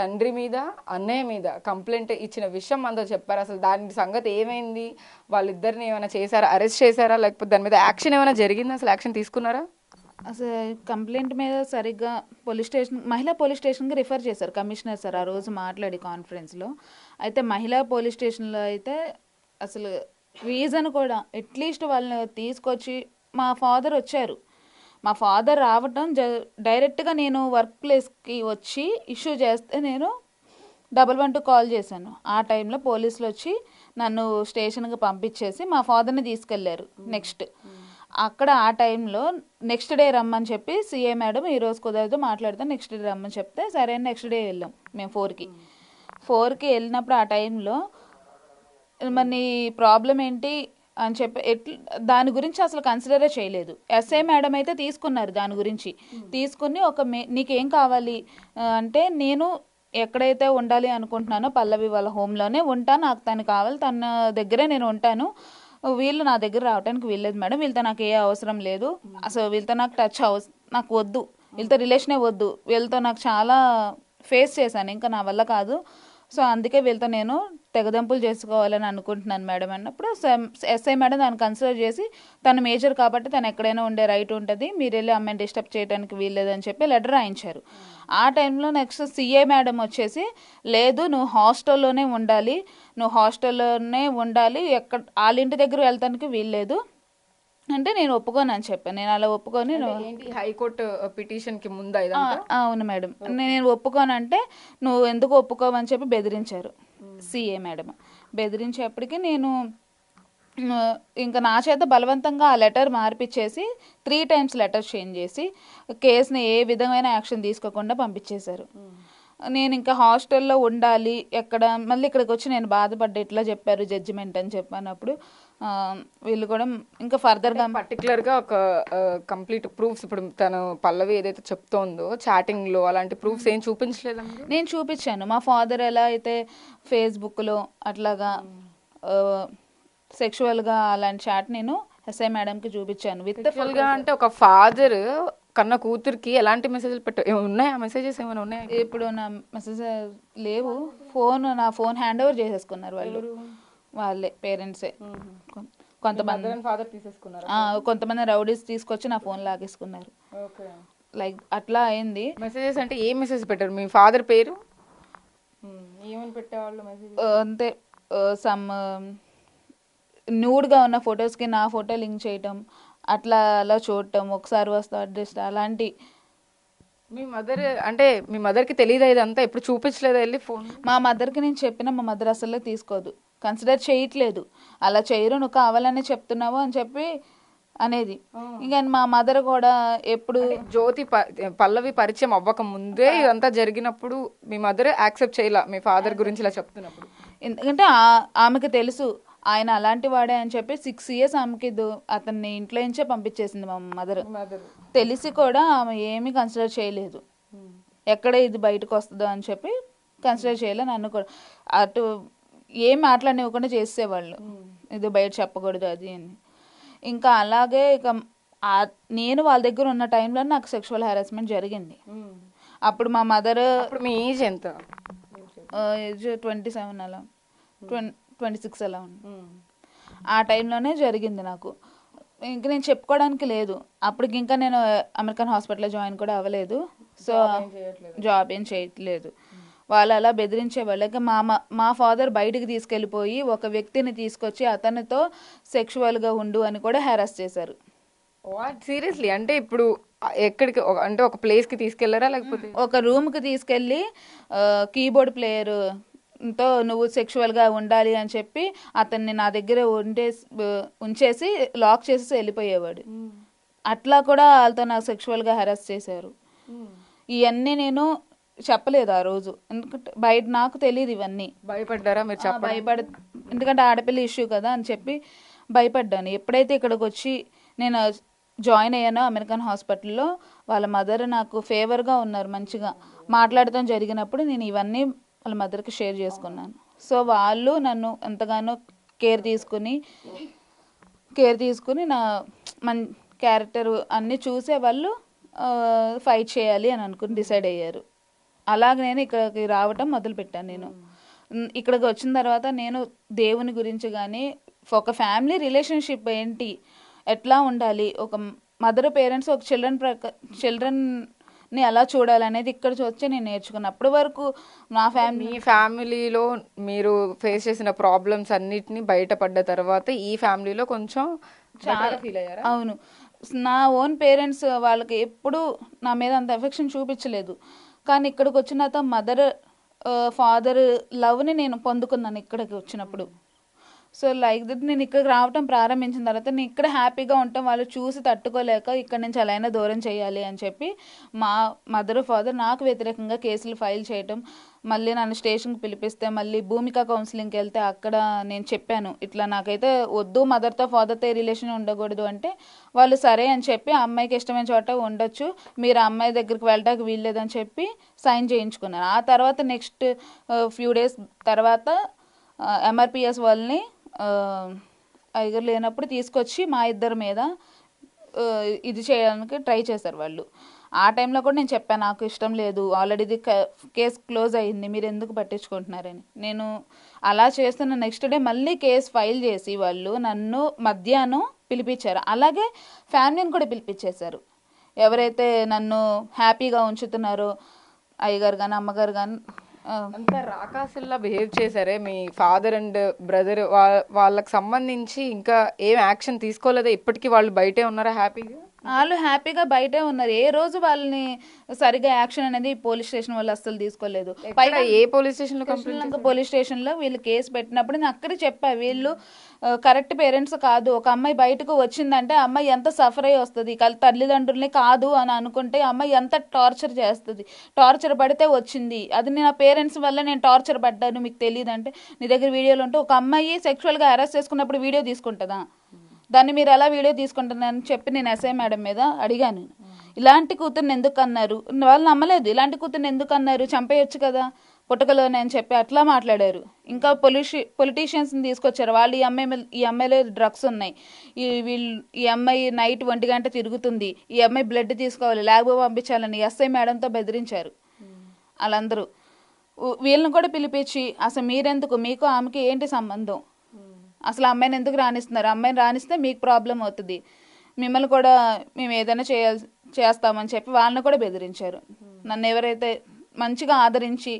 తండ్రి మీద అన్నయ్య మీద కంప్లైంట్ ఇచ్చిన విషయం మనతో చెప్పారు. అసలు దాని సంగతి ఏమైంది? వాళ్ళిద్దరిని ఏమైనా చేశారా, అరెస్ట్ చేశారా, లేకపోతే దాని మీద యాక్షన్ ఏమైనా జరిగిందా? అసలు యాక్షన్ తీసుకున్నారా? అసలు కంప్లైంట్ మీద సరిగ్గా మహిళా పోలీస్ స్టేషన్కి రిఫర్ చేశారు కమిషనర్ సార్ ఆ రోజు మాట్లాడి కాన్ఫరెన్స్లో. అయితే మహిళా పోలీస్ స్టేషన్లో అయితే అసలు రీజన్ కూడా అట్లీస్ట్ వాళ్ళని తీసుకొచ్చి మా ఫాదర్ వచ్చారు. మా ఫాదర్ రావటం డైరెక్ట్గా నేను వర్క్ ప్లేస్కి వచ్చి ఇష్యూ చేస్తే నేను 112 కాల్ చేశాను. ఆ టైంలో పోలీసులు వచ్చి నన్ను స్టేషన్కి పంపించేసి మా ఫాదర్ని తీసుకెళ్లారు. నెక్స్ట్ అక్కడ ఆ టైంలో నెక్స్ట్ డే రమ్మని చెప్పి సీఏ మేడం ఈరోజు కుదరదు మాట్లాడతాం నెక్స్ట్ డే రమ్మని చెప్తే సరే నెక్స్ట్ డే వెళ్ళాం మేము 4కి వెళ్ళినప్పుడు ఆ టైంలో మరి ప్రాబ్లం ఏంటి అని చెప్పి దాని గురించి అసలు కన్సిడరే చేయలేదు. ఎస్ఐ మేడం అయితే తీసుకున్నారు దాని గురించి. తీసుకుని నీకేం కావాలి అంటే నేను ఎక్కడైతే ఉండాలి అనుకుంటున్నానో పల్లవి వాళ్ళ హోమ్లోనే ఉంటాను, నాకు తను కావాలి, తన దగ్గరే నేను ఉంటాను, వీళ్ళు నా దగ్గర రావడానికి వీల్లేదు మేడం, వీళ్ళతో నాకు ఏ అవసరం లేదు, అసలు వీళ్ళతో నాకు టచ్ నాకు వద్దు, వీళ్ళతో రిలేషనే వద్దు, వీళ్ళతో నాకు చాలా ఫేస్ చేశాను, ఇంకా నా వల్ల కాదు, సో అందుకే వీళ్ళతో నేను తెగదెంపులు చేసుకోవాలని అనుకుంటున్నాను మేడం అన్నప్పుడు ఎస్ఐ మేడం దాన్ని కన్సిడర్ చేసి తను మేజర్ కాబట్టి తను ఎక్కడైనా ఉండే రైట్ ఉంటుంది, మీరు వెళ్ళి అమ్మాయిని డిస్టర్బ్ చేయడానికి వీల్లేదని చెప్పి లెటర్ రాయించారు. ఆ టైంలో నెక్స్ట్ సీఏ మేడం వచ్చేసి లేదు నువ్వు హాస్టల్లోనే ఉండాలి వాళ్ళ ఇంటి దగ్గర వెళ్తానికి వీల్లేదు అంటే నేను ఒప్పుకోను అని చెప్పాను. నేను అలా ఒప్పుకొని హైకోర్టు పిటిషన్ కి ముందు అవును మేడం నేను ఒప్పుకోనంటే నువ్వు ఎందుకు ఒప్పుకోవని చెప్పి బెదిరించారు సీఏ మేడం. బెదిరించేప్పటికి నేను ఇంకా నా చేత బలవంతంగా ఆ లెటర్ మార్పిచ్చేసి 3 times లెటర్ చేంజ్ చేసి కేసుని ఏ విధమైన యాక్షన్ తీసుకోకుండా పంపించేశారు. నేను ఇంకా హాస్టల్లో ఉండాలి ఎక్కడ, మళ్ళీ ఇక్కడికి వచ్చి నేను బాధపడ్డా, ఇట్లా చెప్పారు జడ్జిమెంట్ అని చెప్పినప్పుడు వీళ్ళు కూడా ఇంకా ఫర్దర్గా పర్టికులర్గా ఒక కంప్లీట్ ప్రూఫ్స్, ఇప్పుడు తను పల్లవి ఏదైతే చెప్తోందో చాటింగ్లో అలాంటి ప్రూఫ్స్ ఏం చూపించలేదా? నేను చూపించాను. మా ఫాదర్ ఎలా అయితే ఫేస్బుక్లో అట్లాగా సెక్షువల్గా అలాంటి చాట్ నేను ఎస్ఐ మేడంకి చూపించాను. గా అంటే ఒక ఫాదర్ కన్న కూతురికి ఎలాంటి మెసేజ్లు ఉన్నాయా? మెసేజెస్ ఏమైనా ఉన్నాయా? ఇప్పుడు నా మెసేజ్ లేవు. నా ఫోన్ హ్యాండ్ ఓవర్ చేసేసుకున్నారు వాళ్ళే పేరెంట్సే. కొంతమంది రౌడీస్ తీసుకొచ్చి నా ఫోన్ లాగేసుకున్నారు. లైక్ అట్లా అయింది. మెసేజెస్ అంటే ఏ మెసేజ్ పెట్టారు? మీ ఫాదర్ పేరు ఏమని పెట్టేవాళ్ళు మెసేజ్? అంతే సమ్ న్యూడ్గా ఉన్న ఫొటోస్కి నా ఫోటో లింక్ చేయటం, అట్లా అలా చూడటం, ఒకసారి వస్తా అడ్రస్ అలాంటి. మీ మదర్ అంటే మీ మదర్కి తెలియదా ఇదంతా? ఎప్పుడు చూపించలేదా వెళ్ళి ఫోన్? మా మదర్కి నేను చెప్పిన మా మదర్ అసలు తీసుకోదు, కన్సిడర్ చేయట్లేదు. అలా చేయరు, నువ్వు కావాలని చెప్తున్నావు అని చెప్పి అనేది. ఇంకా మా మదర్ కూడా ఎప్పుడు జ్యోతి పల్లవి పరిచయం అవ్వక ముందే ఇదంతా జరిగినప్పుడు మీ మదర్ యాక్సెప్ట్ చేయాల మీ ఫాదర్ గురించి ఇలా చెప్తున్నప్పుడు? ఎందుకంటే ఆమెకు తెలుసు ఆయన అలాంటి వాడే అని చెప్పి 6 years ఆమెకి అతన్ని ఇంట్లో నుంచే పంపించేసింది మా మదర్. తెలిసి కూడా ఆమె ఏమీ కన్సిడర్ చేయలేదు, ఎక్కడ ఇది బయటకు వస్తుందో అని చెప్పి కన్సిడర్ చేయలేదు. నన్ను కూడా అటు ఏం మాట్లాడనివ్వకుండా చేసేవాళ్ళు, ఇది బయట చెప్పకూడదు అది అని. ఇంకా అలాగే ఇక నేను వాళ్ళ దగ్గర ఉన్న టైంలో నాకు సెక్షువల్ హెరాస్మెంట్ జరిగింది. అప్పుడు మా మదర్, మీ ఏజ్ ఎంత? ఏజ్ 27 అలా 26 అలా ఉంది. ఆ టైంలోనే జరిగింది నాకు. ఇంక నేను చెప్పుకోవడానికి లేదు. అప్పటికి ఇంకా నేను అమెరికన్ హాస్పిటల్లో జాయిన్ కూడా అవ్వలేదు. సో జాబ్ ఏం చేయట్లేదు. వాళ్ళు అలా బెదిరించేవాళ్ళు. ఇంకా మా ఫాదర్ బయటికి తీసుకెళ్ళిపోయి ఒక వ్యక్తిని తీసుకొచ్చి అతనితో సెక్షువల్గా ఉండు అని కూడా హెరాస్ చేశారు. సీరియస్లీ? అంటే ఇప్పుడు ఎక్కడికి, అంటే ఒక ప్లేస్కి తీసుకెళ్లారా లేకపోతే? ఒక రూమ్కి తీసుకెళ్ళి కీబోర్డ్ ప్లేయర్తో నువ్వు సెక్షువల్గా ఉండాలి అని చెప్పి అతన్ని నా దగ్గర ఉంచేసి లాక్ చేసి వెళ్ళిపోయేవాడు. అట్లా కూడా వాళ్ళతో నాకు సెక్షువల్గా హెరాస్ చేశారు. ఇవన్నీ నేను చెప్పలేదు ఆ రోజు, ఎందుకంటే బయట నాకు తెలియదు ఇవన్నీ. భయపడ్డారా మీరు? ఎందుకంటే ఆడపిల్ల ఇష్యూ కదా అని చెప్పి భయపడ్డాను. ఎప్పుడైతే ఇక్కడికి వచ్చి నేను జాయిన్ అయ్యానో అమెరికన్ హాస్పిటల్లో, వాళ్ళ మదర్ నాకు ఫేవర్గా ఉన్నారు, మంచిగా మాట్లాడటం జరిగినప్పుడు నేను ఇవన్నీ వాళ్ళ మదర్కి షేర్ చేసుకున్నాను. సో వాళ్ళు నన్ను ఎంతగానో కేర్ తీసుకుని నా క్యారెక్టర్ అన్నీ చూసే వాళ్ళు ఫైట్ చేయాలి అని అనుకుని డిసైడ్ అయ్యారు. అలాగే నేను ఇక్కడికి రావటం మొదలుపెట్టాను. నేను ఇక్కడికి వచ్చిన తర్వాత నేను దేవుని గురించి కానీ, ఒక ఫ్యామిలీ రిలేషన్షిప్ ఏంటి, ఎట్లా ఉండాలి, ఒక మదర్ పేరెంట్స్ ఒక చిల్డ్రన్ని ఎలా చూడాలనేది ఇక్కడ వచ్చి నేను నేర్చుకున్నాను. అప్పటి వరకు మీ ఫ్యామిలీలో మీరు ఫేస్ చేసిన ప్రాబ్లమ్స్ అన్నిటిని బయటపడ్డ తర్వాత ఈ ఫ్యామిలీలో కొంచెం చాలా ఫీల్ అయ్యారా? అవును. నా ఓన్ పేరెంట్స్ వాళ్ళకి ఎప్పుడు నా మీద అంత ఎఫెక్షన్ చూపించలేదు. కానీ ఇక్కడికి వచ్చిన తర్వాత మదర్ ఫాదర్ లవ్ని నేను పొందుకున్నాను ఇక్కడికి వచ్చినప్పుడు. సో లైక్ దట్ నేను ఇక్కడికి రావటం ప్రారంభించిన తర్వాత నేను ఇక్కడ హ్యాపీగా ఉంటాం, వాళ్ళు చూసి తట్టుకోలేక ఇక్కడ నుంచి అలా అయినా దూరం చేయాలి అని చెప్పి మా మదర్ ఫాదర్ నాకు వ్యతిరేకంగా కేసులు ఫైల్ చేయటం, మళ్ళీ నన్ను స్టేషన్కి పిలిపిస్తే మళ్ళీ భూమిక కౌన్సిలింగ్కి వెళ్తే అక్కడ నేను చెప్పాను ఇట్లా నాకైతే వద్దు, మదర్తో ఫాదర్తో రిలేషన్ ఉండకూడదు అంటే వాళ్ళు సరే అని చెప్పి ఆ అమ్మాయికి ఇష్టమైన చోట ఉండొచ్చు, మీరు ఆ అమ్మాయి దగ్గరికి వెళ్ళడానికి వీల్లేదని చెప్పి సైన్ చేయించుకున్నాను. ఆ తర్వాత నెక్స్ట్ ఫ్యూ డేస్ తర్వాత MRPS వాళ్ళని ఐగర్ లేనప్పుడు తీసుకొచ్చి మా ఇద్దరి మీద ఇది చేయడానికి ట్రై చేశారు వాళ్ళు. ఆ టైంలో కూడా నేను చెప్పాను నాకు ఇష్టం లేదు, ఆల్రెడీ ఇది కేసు క్లోజ్ అయ్యింది, మీరు ఎందుకు పట్టించుకుంటున్నారని. నేను అలా చేస్తున్న నెక్స్ట్ డే మళ్ళీ కేసు ఫైల్ చేసి వాళ్ళు నన్ను మధ్యాహ్నం పిలిపించారు. అలాగే ఫ్యామిలీని కూడా పిలిపించేశారు. ఎవరైతే నన్ను హ్యాపీగా ఉంచుతున్నారో అయ్యగారు కానీ అమ్మగారు కానీ. అంత రాకాసుల్లా బిహేవ్ చేశారే మీ ఫాదర్ అండ్ బ్రదర్, వాళ్ళకి సంబంధించి ఇంకా ఏం యాక్షన్ తీసుకోలేదా? ఇప్పటికీ వాళ్ళు బయటే ఉన్నారా హ్యాపీగా? వాళ్ళు హ్యాపీగా బయటే ఉన్నారు. ఏ రోజు వాళ్ళని సరిగా యాక్షన్ అనేది పోలీస్ స్టేషన్ వాళ్ళు అస్సలు తీసుకోలేదు. పైగా ఏ పోలీస్ స్టేషన్ లో కృష్ణలంక పోలీస్ స్టేషన్ లో వీళ్ళు కేసు పెట్టినప్పుడు నేను అక్కడే చెప్పా, వీళ్ళు కరెక్ట్ పేరెంట్స్ కాదు. ఒక అమ్మాయి బయటకు వచ్చిందంటే అమ్మాయి ఎంత సఫర్ అయ్యి వస్తుంది, తల్లిదండ్రులనే కాదు అని అనుకుంటే అమ్మాయి ఎంత టార్చర్ చేస్తుంది. టార్చర్ పడితే వచ్చింది, అది నా పేరెంట్స్ వల్ల నేను టార్చర్ పడ్డాను మీకు తెలియదు అంటే నీ దగ్గర వీడియోలు ఉంటే ఒక అమ్మాయి సెక్షువల్గా అరెస్ట్ చేసుకున్నప్పుడు వీడియో తీసుకుంటుందా? దాన్ని మీరు ఎలా వీడియో తీసుకుంటున్నారని చెప్పి నేను ఎస్ఐ మేడం మీద అడిగాను. ఇలాంటి కూతుర్ని ఎందుకు అన్నారు? వాళ్ళు నమ్మలేదు. ఇలాంటి కూతుర్ని ఎందుకు అన్నారు, చంపేయొచ్చు కదా పుట్టకలోనే అని చెప్పి అట్లా మాట్లాడారు. ఇంకా పొలిటీషియన్స్ని తీసుకొచ్చారు. వాళ్ళు ఈ అమ్మాయిలో డ్రగ్స్ ఉన్నాయి, ఈ అమ్మాయి నైట్ 1 గంట తిరుగుతుంది, ఈ అమ్మాయి బ్లడ్ తీసుకోవాలి, ల్యాబ్ పంపించాలని ఎస్ఐ మేడంతో బెదిరించారు. వాళ్ళందరూ వీళ్ళని కూడా పిలిపించి అసలు మీరెందుకు, మీకు ఆమెకి ఏంటి సంబంధం, అసలు అమ్మాయిని ఎందుకు రాణిస్తున్నారు, అమ్మాయిని రాణిస్తే మీకు ప్రాబ్లం అవుతుంది, మిమ్మల్ని కూడా మేము ఏదైనా చేస్తామని చెప్పి వాళ్ళని కూడా బెదిరించారు. నన్ను ఎవరైతే మంచిగా ఆదరించి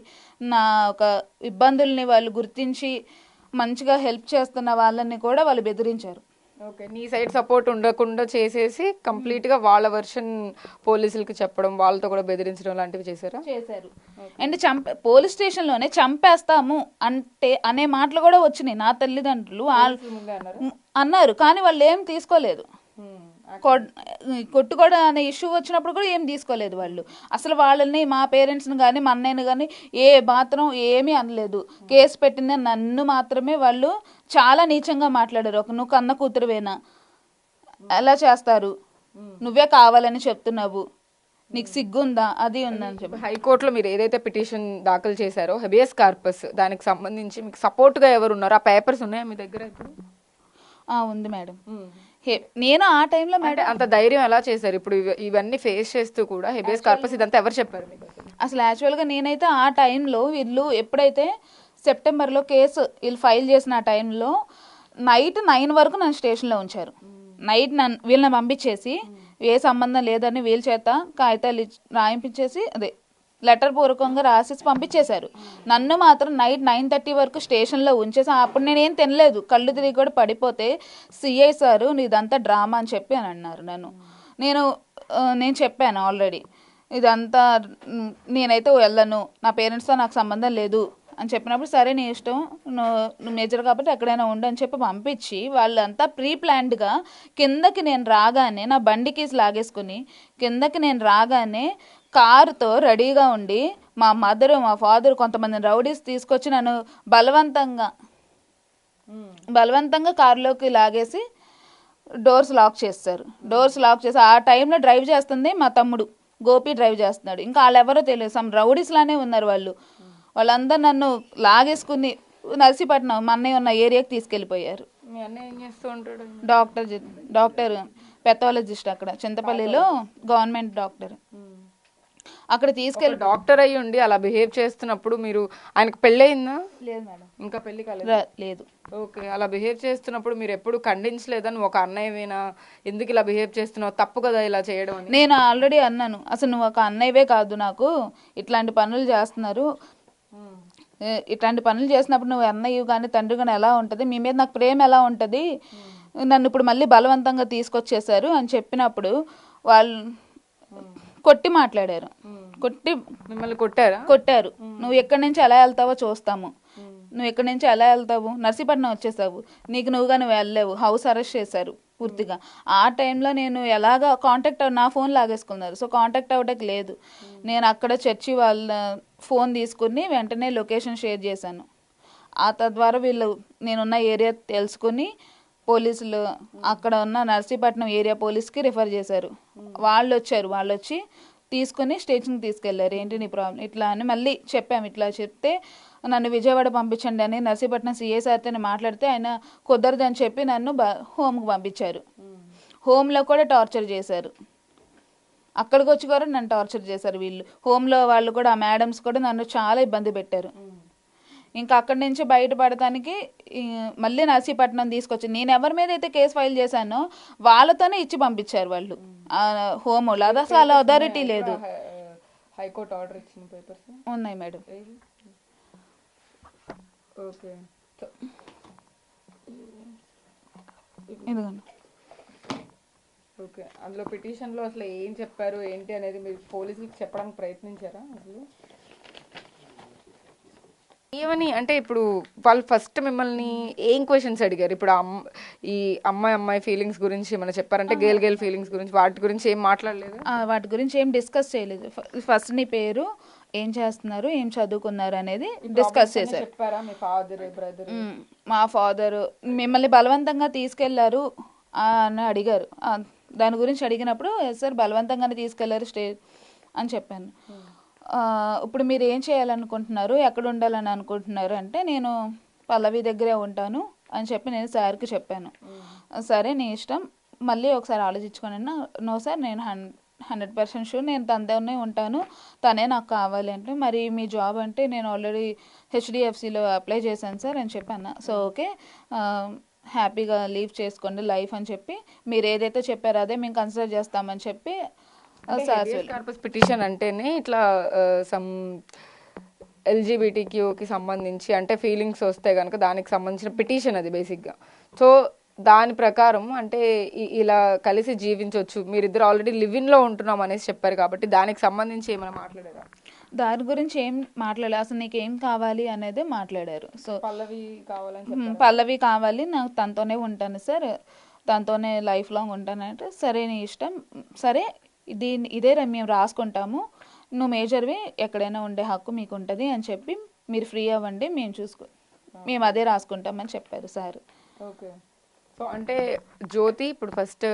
నా ఒక ఇబ్బందుల్ని వాళ్ళు గుర్తించి మంచిగా హెల్ప్ చేస్తున్న వాళ్ళని కూడా వాళ్ళు బెదిరించారు. ఓకే, నీ సైడ్ సపోర్ట్ ఉండకుండా చేసేసి కంప్లీట్ గా వాళ్ళ వర్షన్ పోలీసులకి చెప్పడం, వాళ్ళతో కూడా బెదిరించడం లాంటివి చేశారు. అంటే పోలీస్ స్టేషన్ లోనే చంపేస్తాము అంటే అనే మాటలు కూడా వచ్చినాయి. నా తల్లిదండ్రులు అన్నారు, కానీ వాళ్ళు ఏం తీసుకోలేదు. కొట్టుకోవడం అనే ఇష్యూ వచ్చినప్పుడు కూడా ఏం తీసుకోలేదు వాళ్ళు. అసలు వాళ్ళని, మా పేరెంట్స్ని కానీ మా అన్నయ్యని కానీ ఏ మాత్రం ఏమీ అనలేదు. కేసు పెట్టింది నన్ను మాత్రమే వాళ్ళు చాలా నీచంగా మాట్లాడారు. నువ్వు కన్న కూతురువేనా, ఎలా చేస్తారు, నువ్వే కావాలని చెప్తున్నావు, నీకు సిగ్గుందా, అది ఉందని చెప్పి. హైకోర్టులో మీరు ఏదైతే పిటిషన్ దాఖలు చేశారో హెబియస్ కార్పస్, దానికి సంబంధించి మీకు సపోర్ట్ గా ఎవరు ఉన్నారు? ఆ పేపర్స్ ఉన్నాయా మీ దగ్గర? ఉంది మేడం. నేను ఆ టైంలో మేడం అంత ధైర్యం ఎలా చేశారు? ఇప్పుడు ఇవన్నీ ఫేస్ చేస్తూ కూడా హెబియస్ కార్పస్ ఇదంతా ఎవరు చెప్పారు మీకు? అసలు యాక్చువల్గా నేనైతే ఆ టైంలో వీళ్ళు ఎప్పుడైతే సెప్టెంబర్లో కేసు వీళ్ళు ఫైల్ చేసిన ఆ టైంలో నైట్ 9 వరకు నన్ను స్టేషన్లో ఉంచారు. నైట్ వీళ్ళని పంపించేసి ఏ సంబంధం లేదని వీళ్ళ చేత కాగితాలు రాయింపించేసి అదే లెటర్ పూర్వకంగా రాసేసి పంపించేశారు. నన్ను మాత్రం నైట్ 9:30 వరకు స్టేషన్లో ఉంచేసి అప్పుడు నేనేం తినలేదు, కళ్ళు తిరిగి కూడా పడిపోతే సిఐ సారు ఇదంతా డ్రామా అని చెప్పి అని అన్నారు. నేను చెప్పాను ఆల్రెడీ ఇదంతా, నేనైతే వెళ్ళను, నా పేరెంట్స్తో నాకు సంబంధం లేదు అని చెప్పినప్పుడు సరే నీ ఇష్టం, నువ్వు మేజర్ కాబట్టి ఎక్కడైనా ఉండు అని చెప్పి పంపించి వాళ్ళంతా ప్రీ ప్లాన్డ్గా కిందకి నేను రాగానే నా బండి కీస్ లాగేసుకుని కిందకి నేను రాగానే కారుతో రెడీగా ఉండి మా మదరు మా ఫాదర్ కొంతమంది రౌడీస్ తీసుకొచ్చి నన్ను బలవంతంగా కారులోకి లాగేసి డోర్స్ లాక్ చేస్తారు. డోర్స్ లాక్ చేసి ఆ టైంలో డ్రైవ్ చేస్తుంది మా తమ్ముడు గోపి, డ్రైవ్ చేస్తున్నాడు. ఇంకా వాళ్ళెవరో తెలియదు, సమ్ రౌడీస్ లానే ఉన్నారు వాళ్ళు. వాళ్ళందరూ నన్ను లాగేసుకుని నర్సీపట్నం మా అన్నయ్య ఉన్న ఏరియాకి తీసుకెళ్ళిపోయారు. మీ అన్నయ్య ఏం చేస్తూ ఉంటాడు? డాక్టర్ పెథాలజిస్ట్, అక్కడ చింతపల్లిలో గవర్నమెంట్ డాక్టర్. అక్కడ తీసుకెళ్ళి డాక్టర్ అయ్యి ఉండి అలా బిహేవ్ చేస్తున్నప్పుడు మీరు, ఆయనకు పెళ్ళయిందా? లేదు మేడం, ఇంకా పెళ్లి లేదు. ఓకే, అలా బిహేవ్ చేస్తున్నప్పుడు మీరు ఎప్పుడు ఖండించలేదని? ఒక అన్నయ్యవేనా, ఎందుకు ఇలా బిహేవ్ చేస్తున్నావు, తప్పు కదా ఇలా చేయడం అని? నేను ఆల్రెడీ అన్నాను, అసలు నువ్వు ఒక అన్నయ్యవే కాదు, నాకు ఇట్లాంటి పనులు చేస్తున్నారు, ఇట్లాంటి పనులు చేసినప్పుడు నువ్వు అన్నయ్య కానీ తండ్రి కానీ ఎలా ఉంటుంది, మీ మీద నాకు ప్రేమ ఎలా ఉంటుంది, నన్ను ఇప్పుడు మళ్ళీ బలవంతంగా తీసుకొచ్చేసారు అని చెప్పినప్పుడు వాళ్ళు కొట్టి మాట్లాడారు. మిమ్మల్ని కొట్టారు. నువ్వు ఎక్కడి నుంచి ఎలా వెళ్తావో చూస్తాము, నువ్వు ఎక్కడి నుంచి ఎలా వెళ్తావు, నర్సీపట్నం వచ్చేసావు, నువ్వుగా నువ్వు వెళ్ళలేవు, హౌస్ అరెస్ట్ చేశారు పూర్తిగా. ఆ టైంలో నేను ఎలాగా కాంటాక్ట్ నా ఫోన్ లాగేసుకున్నారు, సో కాంటాక్ట్ అవ్వడానికి లేదు. నేను అక్కడ చర్చి వాళ్ళ ఫోన్ తీసుకుని వెంటనే లొకేషన్ షేర్ చేశాను. ఆ తద్వారా వీళ్ళు నేనున్న ఏరియా తెలుసుకుని పోలీసులు అక్కడ ఉన్న నర్సీపట్నం ఏరియా పోలీస్కి రిఫర్ చేశారు. వాళ్ళు వచ్చి తీసుకుని స్టేషన్కి తీసుకెళ్లారు. ఏంటి నీ ప్రాబ్లం ఇట్లా అని మళ్ళీ చెప్పాము. ఇట్లా చెప్తే నన్ను విజయవాడ పంపించండి అని నర్సీపట్నం సిఐ సార్తో మాట్లాడితే ఆయన కుదరదని చెప్పి నన్ను హోమ్కి పంపించారు. హోమ్లో కూడా టార్చర్ చేశారు. అక్కడికి వచ్చి కూడా నన్ను టార్చర్ చేశారు వీళ్ళు. హోమ్లో వాళ్ళు కూడా, ఆ మేడమ్స్ కూడా నన్ను చాలా ఇబ్బంది పెట్టారు. ఇంకా అక్కడి నుంచి బయటపడటానికి మళ్ళీ నర్సీపట్నం తీసుకొచ్చి నేను ఎవరి మీద అయితే కేసు ఫైల్ చేశానో వాళ్ళతోనే ఇచ్చి పంపించారు వాళ్ళు హోమ్. అది అసలు అథారిటీ లేదు. హైకోర్టు ఆర్డర్ ఇచ్చిన పేపర్స్ ఉన్నాయి మేడం. ఓకే, ఇదిగోండి. ఓకే, అందులో పిటిషన్లో అసలు ఏం చెప్పారు ఏంటి అనేది మీరు పోలీసులకు చెప్పడానికి ప్రయత్నించారా అసలు? ఏమని అంటే ఇప్పుడు వాళ్ళు ఫస్ట్ మిమ్మల్ని ఏం క్వశ్చన్స్ అడిగారు? ఇప్పుడు ఈ అమ్మాయి ఫీలింగ్స్ గురించి ఏమైనా చెప్పారంటే గేల్ ఫీలింగ్స్ గురించి వాటి గురించి ఏం మాట్లాడలేదు? వాటి గురించి ఏం డిస్కస్ చేయలేదు. ఫస్ట్ నీ పేరు, ఏం చేస్తున్నారు, ఏం చదువుకున్నారు అనేది డిస్కస్ చేశారు. చెప్పారా మీ ఫాదర్ బ్రదర్? మా ఫాదర్ మిమ్మల్ని బలవంతంగా తీసుకెళ్లారు అని అడిగారు. దాని గురించి అడిగినప్పుడు సార్ బలవంతంగానే తీసుకెళ్లారు అని చెప్పాను. ఇప్పుడు మీరు ఏం చేయాలనుకుంటున్నారు, ఎక్కడ ఉండాలని అనుకుంటున్నారు అంటే నేను పల్లవి దగ్గరే ఉంటాను అని చెప్పి నేను సార్కి చెప్పాను. సరే నీ ఇష్టం, మళ్ళీ ఒకసారి ఆలోచించుకొని, నో సార్ నేను 100% షూర్ నేను తనతోనే ఉంటాను, తనే నాకు కావాలి అంటే, మరి మీ జాబ్ అంటే నేను ఆల్రెడీ హెచ్డిఎఫ్సిలో అప్లై చేశాను సార్ అని చెప్పాను. సో ఓకే, హ్యాపీగా లీవ్ చేసుకోండి లైఫ్ అని చెప్పి, మీరు ఏదైతే చెప్పారో అదే మేము కన్సిడర్ చేస్తామని చెప్పి కార్పస్ పిటిషన్ అంటేనే ఇట్లా సమ్ ఎల్జీబీటీక్యూకి సంబంధించి అంటే ఫీలింగ్స్ వస్తే కనుక దానికి సంబంధించిన పిటిషన్ అది బేసిక్గా. సో దాని ప్రకారం అంటే ఇలా కలిసి జీవించవచ్చు, మీరిద్దరు ఆల్రెడీ లివింగ్లో ఉంటున్నాం అనేసి చెప్పారు కాబట్టి దానికి సంబంధించి ఏమైనా మాట్లాడారా? దాని గురించి ఏం మాట్లాడలేదు, అసలు నీకు ఏం కావాలి అనేది మాట్లాడారు. సో పల్లవి కావాలి, నాకు తనతోనే ఉంటాను సార్, తనతోనే లైఫ్ లాంగ్ ఉంటానంటే సరే నీ ఇష్టం, సరే ఇదే మేము రాసుకుంటాము, నువ్వు మేజర్వి, ఎక్కడైనా ఉండే హక్కు మీకు ఉంటుంది అని చెప్పి మీరు ఫ్రీ అవ్వండి, మేము అదే రాసుకుంటామని చెప్పారు సార్. ఓకే, సో అంటే జ్యోతి ఇప్పుడు ఫస్ట్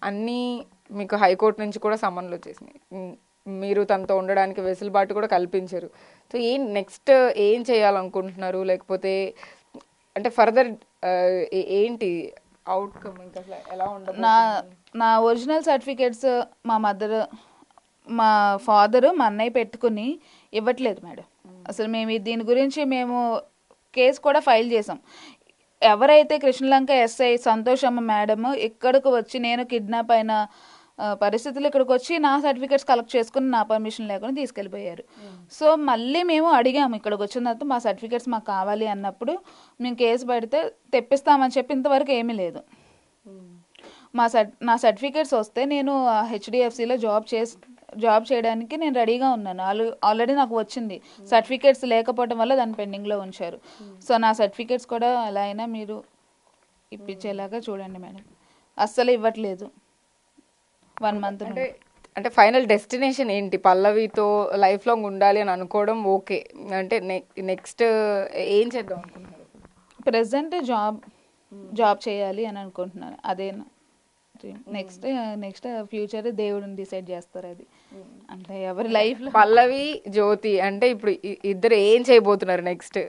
అన్నీ మీకు హైకోర్టు నుంచి కూడా సమన్లు వచ్చేసినాయి, మీరు తనతో ఉండడానికి వెసులుబాటు కూడా కల్పించారు. సో నెక్స్ట్ ఏం చేయాలనుకుంటున్నారు, లేకపోతే అంటే ఫర్దర్ ఏంటి అవుట్కమ్, ఇంకా అసలు ఎలా ఉండదు? నా ఒరిజినల్ సర్టిఫికేట్స్ మా ఫాదరు మా అన్నయ్య పెట్టుకుని ఇవ్వట్లేదు మేడం. అసలు మేము దీని గురించి కేసు కూడా ఫైల్ చేసాం. ఎవరైతే కృష్ణలంక ఎస్ఐ సంతోషమ్మ మేడం ఇక్కడికి వచ్చి నేను కిడ్నాప్ అయిన పరిస్థితులు ఇక్కడికి వచ్చి నా సర్టిఫికేట్స్ కలెక్ట్ చేసుకుని నా పర్మిషన్ లేకుండా తీసుకెళ్ళిపోయారు. సో మళ్ళీ మేము అడిగాము, ఇక్కడికి వచ్చిన తర్వాత మా సర్టిఫికేట్స్ మాకు కావాలి అన్నప్పుడు మేము కేసు పెడితే తెప్పిస్తామని చెప్పి ఇంతవరకు ఏమీ లేదు. నా సర్టిఫికేట్స్ వస్తే నేను హెచ్డిఎఫ్సిలో జాబ్ చేయడానికి నేను రెడీగా ఉన్నాను. ఆల్రెడీ నాకు వచ్చింది, సర్టిఫికేట్స్ లేకపోవడం వల్ల దాన్ని పెండింగ్లో ఉంచారు. సో నా సర్టిఫికేట్స్ కూడా ఎలా అయినా మీరు ఇప్పించేలాగా చూడండి మేడం. అస్సలు ఇవ్వట్లేదు 1 month. అంటే ఫైనల్ డెస్టినేషన్ ఏంటి? పల్లవితో లైఫ్ లాంగ్ ఉండాలి అని అనుకోవడం ఓకే, అంటే నెక్స్ట్ ఏం చేద్దాం అనుకుంటున్నారు? ప్రెసెంట్ జాబ్ చేయాలి అని అనుకుంటున్నాను, అదే నెక్స్ట్ ఫ్యూచర్ దేవుడిని డిసైడ్ చేస్తారు. అది అంటే ఎవరి లైఫ్ లో. పల్లవి జ్యోతి అంటే ఇప్పుడు ఇద్దరు ఏం చేయబోతున్నారు నెక్స్ట్?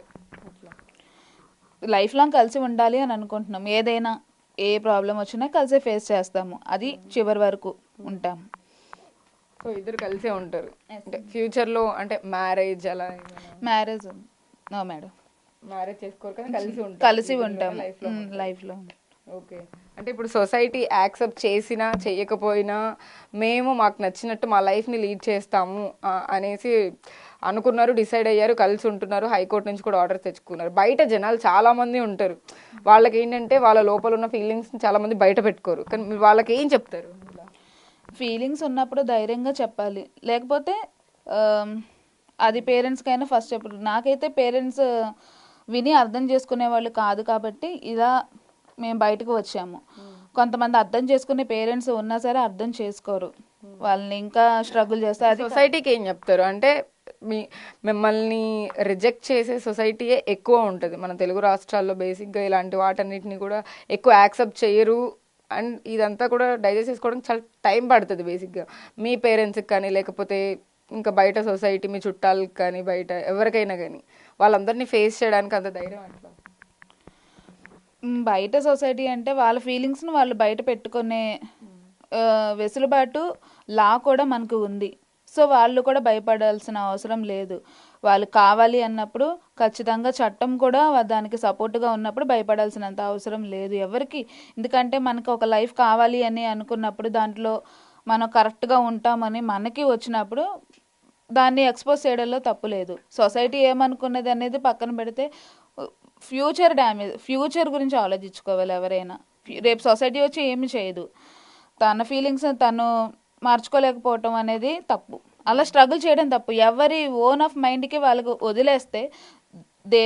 లైఫ్ లాంగ్ కలిసి ఉండాలి అని అనుకుంటున్నాం. ఏదైనా ఏ ప్రాబ్లం వచ్చినా కలిసి ఫేస్ చేస్తాము, అది చివరి వరకు ఉంటాము. సో ఇద్దరు కలిసే ఉంటారు అంటే ఫ్యూచర్లో? అంటే మ్యారేజ్ అలా? మ్యారేజ్ నో మేడం, మ్యారేజ్ చేసుకోరు కానీ కలిసి ఉంటాం లైఫ్లో. ఓకే, అంటే ఇప్పుడు సొసైటీ యాక్సెప్ట్ చేసినా చేయకపోయినా మాకు నచ్చినట్టు మా లైఫ్ని లీడ్ చేస్తాము అనేసి అనుకున్నారు, డిసైడ్ అయ్యారు, కలిసి ఉంటున్నారు, హైకోర్టు నుంచి కూడా ఆర్డర్ తెచ్చుకున్నారు. బయట జనాలు చాలామంది ఉంటారు, వాళ్ళకి ఏంటంటే వాళ్ళ లోపల ఉన్న ఫీలింగ్స్ని చాలామంది బయట పెట్టుకోరు, కానీ మీరు వాళ్ళకి ఏం చెప్తారు? ఫీలింగ్స్ ఉన్నప్పుడు ధైర్యంగా చెప్పాలి, లేకపోతే అది పేరెంట్స్కైనా ఫస్ట్ చెప్పరు. నాకైతే పేరెంట్స్ విని అర్థం చేసుకునే వాళ్ళు కాదు కాబట్టి ఇలా మేము బయటకు వచ్చాము. కొంతమంది అర్థం చేసుకునే పేరెంట్స్ ఉన్నా సరే అర్థం చేసుకోరు, వాళ్ళని ఇంకా స్ట్రగుల్ చేస్తారు. సొసైటీకి ఏం చెప్తారు? అంటే మిమ్మల్ని రిజెక్ట్ చేసే సొసైటీయే ఎక్కువ ఉంటుంది మన తెలుగు రాష్ట్రాల్లో. బేసిక్గా ఇలాంటి వాటన్నిటిని కూడా ఎక్కువ యాక్సెప్ట్ చేయరు, అండ్ ఇదంతా కూడా డైజెస్ట్ చేసుకోవడం చాలా టైం పడుతుంది. బేసిక్గా మీ పేరెంట్స్కి కానీ లేకపోతే ఇంకా బయట సొసైటీ మీ చుట్టాలకు కానీ బయట ఎవరికైనా కానీ వాళ్ళందరినీ ఫేస్ చేయడానికి అంత ధైర్యం అట్లా? బయట సొసైటీ అంటే వాళ్ళ ఫీలింగ్స్ని వాళ్ళు బయట పెట్టుకునే వెసులుబాటు లా కూడా మనకు ఉంది. సో వాళ్ళు కూడా భయపడాల్సిన అవసరం లేదు. వాళ్ళు కావాలి అన్నప్పుడు ఖచ్చితంగా చట్టం కూడా దానికి సపోర్ట్గా ఉన్నప్పుడు భయపడాల్సినంత అవసరం లేదు ఎవరికి. ఎందుకంటే మనకు ఒక లైఫ్ కావాలి అని అనుకున్నప్పుడు దాంట్లో మనం కరెక్ట్గా ఉంటామని మనకి వచ్చినప్పుడు దాన్ని ఎక్స్పోజ్ చేయడంలో తప్పు లేదు. సొసైటీ ఏమనుకున్నది అనేది పక్కన పెడితే ఫ్యూచర్ గురించి ఆలోచించుకోవాలి ఎవరైనా. రేపు సొసైటీ వచ్చి ఏమి చేయదు, తన ఫీలింగ్స్ తను మార్చుకోలేకపోవటం అనేది తప్పు. అలా స్ట్రగుల్ చేయడం తప్పు. ఎవరి ఓన్ ఆఫ్ మైండ్కి వాళ్ళకు వదిలేస్తే they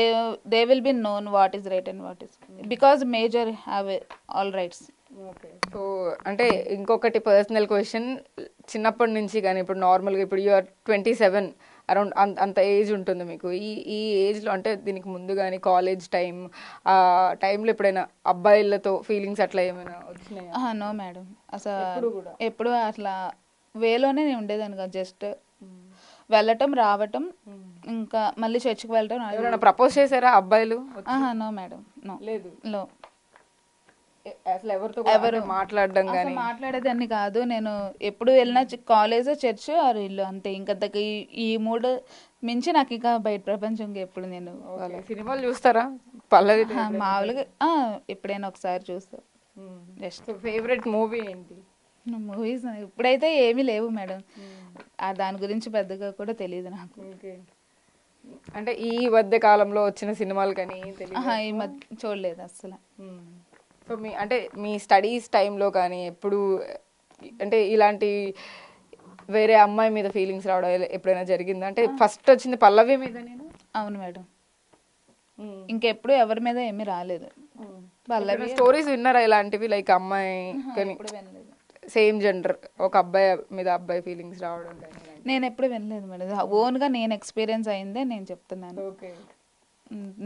they will be known what is right and what is, because major have all rights. So అంటే ఇంకొకటి పర్సనల్ క్వశ్చన్, చిన్నప్పటి నుంచి కానీ ఇప్పుడు నార్మల్గా ఇప్పుడు యూఆర్ 27 అరౌండ్ అంత ఏజ్ ఉంటుంది మీకు. ఈ ఏజ్లో అంటే దీనికి ముందు కానీ కాలేజ్ టైం ఆ టైంలో ఎప్పుడైనా అబ్బాయిలతో ఫీలింగ్స్ అట్లా ఏమైనా వచ్చినాయా? నో మేడం, అసలు ఎప్పుడు అట్లా వేలోనే నేను ఉండేదాన్ని కాదు. జస్ట్ వెళ్ళటం రావటం, ఇంకా మళ్ళీ చర్చికి వెళ్ళటం. ఎవరైనా ప్రపోజ్ చేశారా అబ్బాయిలు? No madam, no. లేదు. నో. అసలు ఎవరు మాట్లాడడం కానీ? మాట్లాడేదాన్ని కాదు నేను. ఎప్పుడు వెళ్ళినా కాలేజ్, చర్చ్, ఆరు ఇల్లు, అంతే. ఇంకా ఈ మూడు మించి నాకు ఇంకా బయట ప్రపంచం ఎప్పుడు నేను. సినిమాలు చూస్తారా పల్లవి? మామూలుగా ఎప్పుడైనా ఒకసారి చూస్తా. జస్ట్ ఫేవరెట్ మూవీ ఏంటి? మూవీస్ ఇప్పుడైతే ఏమీ లేవు మేడం, దాని గురించి పెద్దగా కూడా తెలియదు నాకు. అంటే ఈ మధ్య కాలంలో వచ్చిన సినిమాలు కానీ ఈ మధ్య చూడలేదు అసలు. సో అంటే మీ స్టడీస్ టైంలో కానీ ఎప్పుడు అంటే ఇలాంటి వేరే అమ్మాయి మీద ఫీలింగ్స్ రావడం ఎప్పుడైనా జరిగిందా? అంటే ఫస్ట్ వచ్చింది పల్లవి మీద. నేను అవును మేడం, ఇంకెప్పుడు ఎవరి మీద ఏమీ రాలేదు. పల్లవి స్టోరీస్ విన్నారా ఇలాంటివి? లైక్ అమ్మాయి కానీ సేమ్ జెండర్ ఒక అబ్బాయి మీద అబ్బాయి ఫీలింగ్స్ రావడం? నేను ఎప్పుడు వినలేదు మేడం. ఓన్గా నేను ఎక్స్పీరియన్స్ అయిందే నేను చెప్తున్నాను. ఓకే.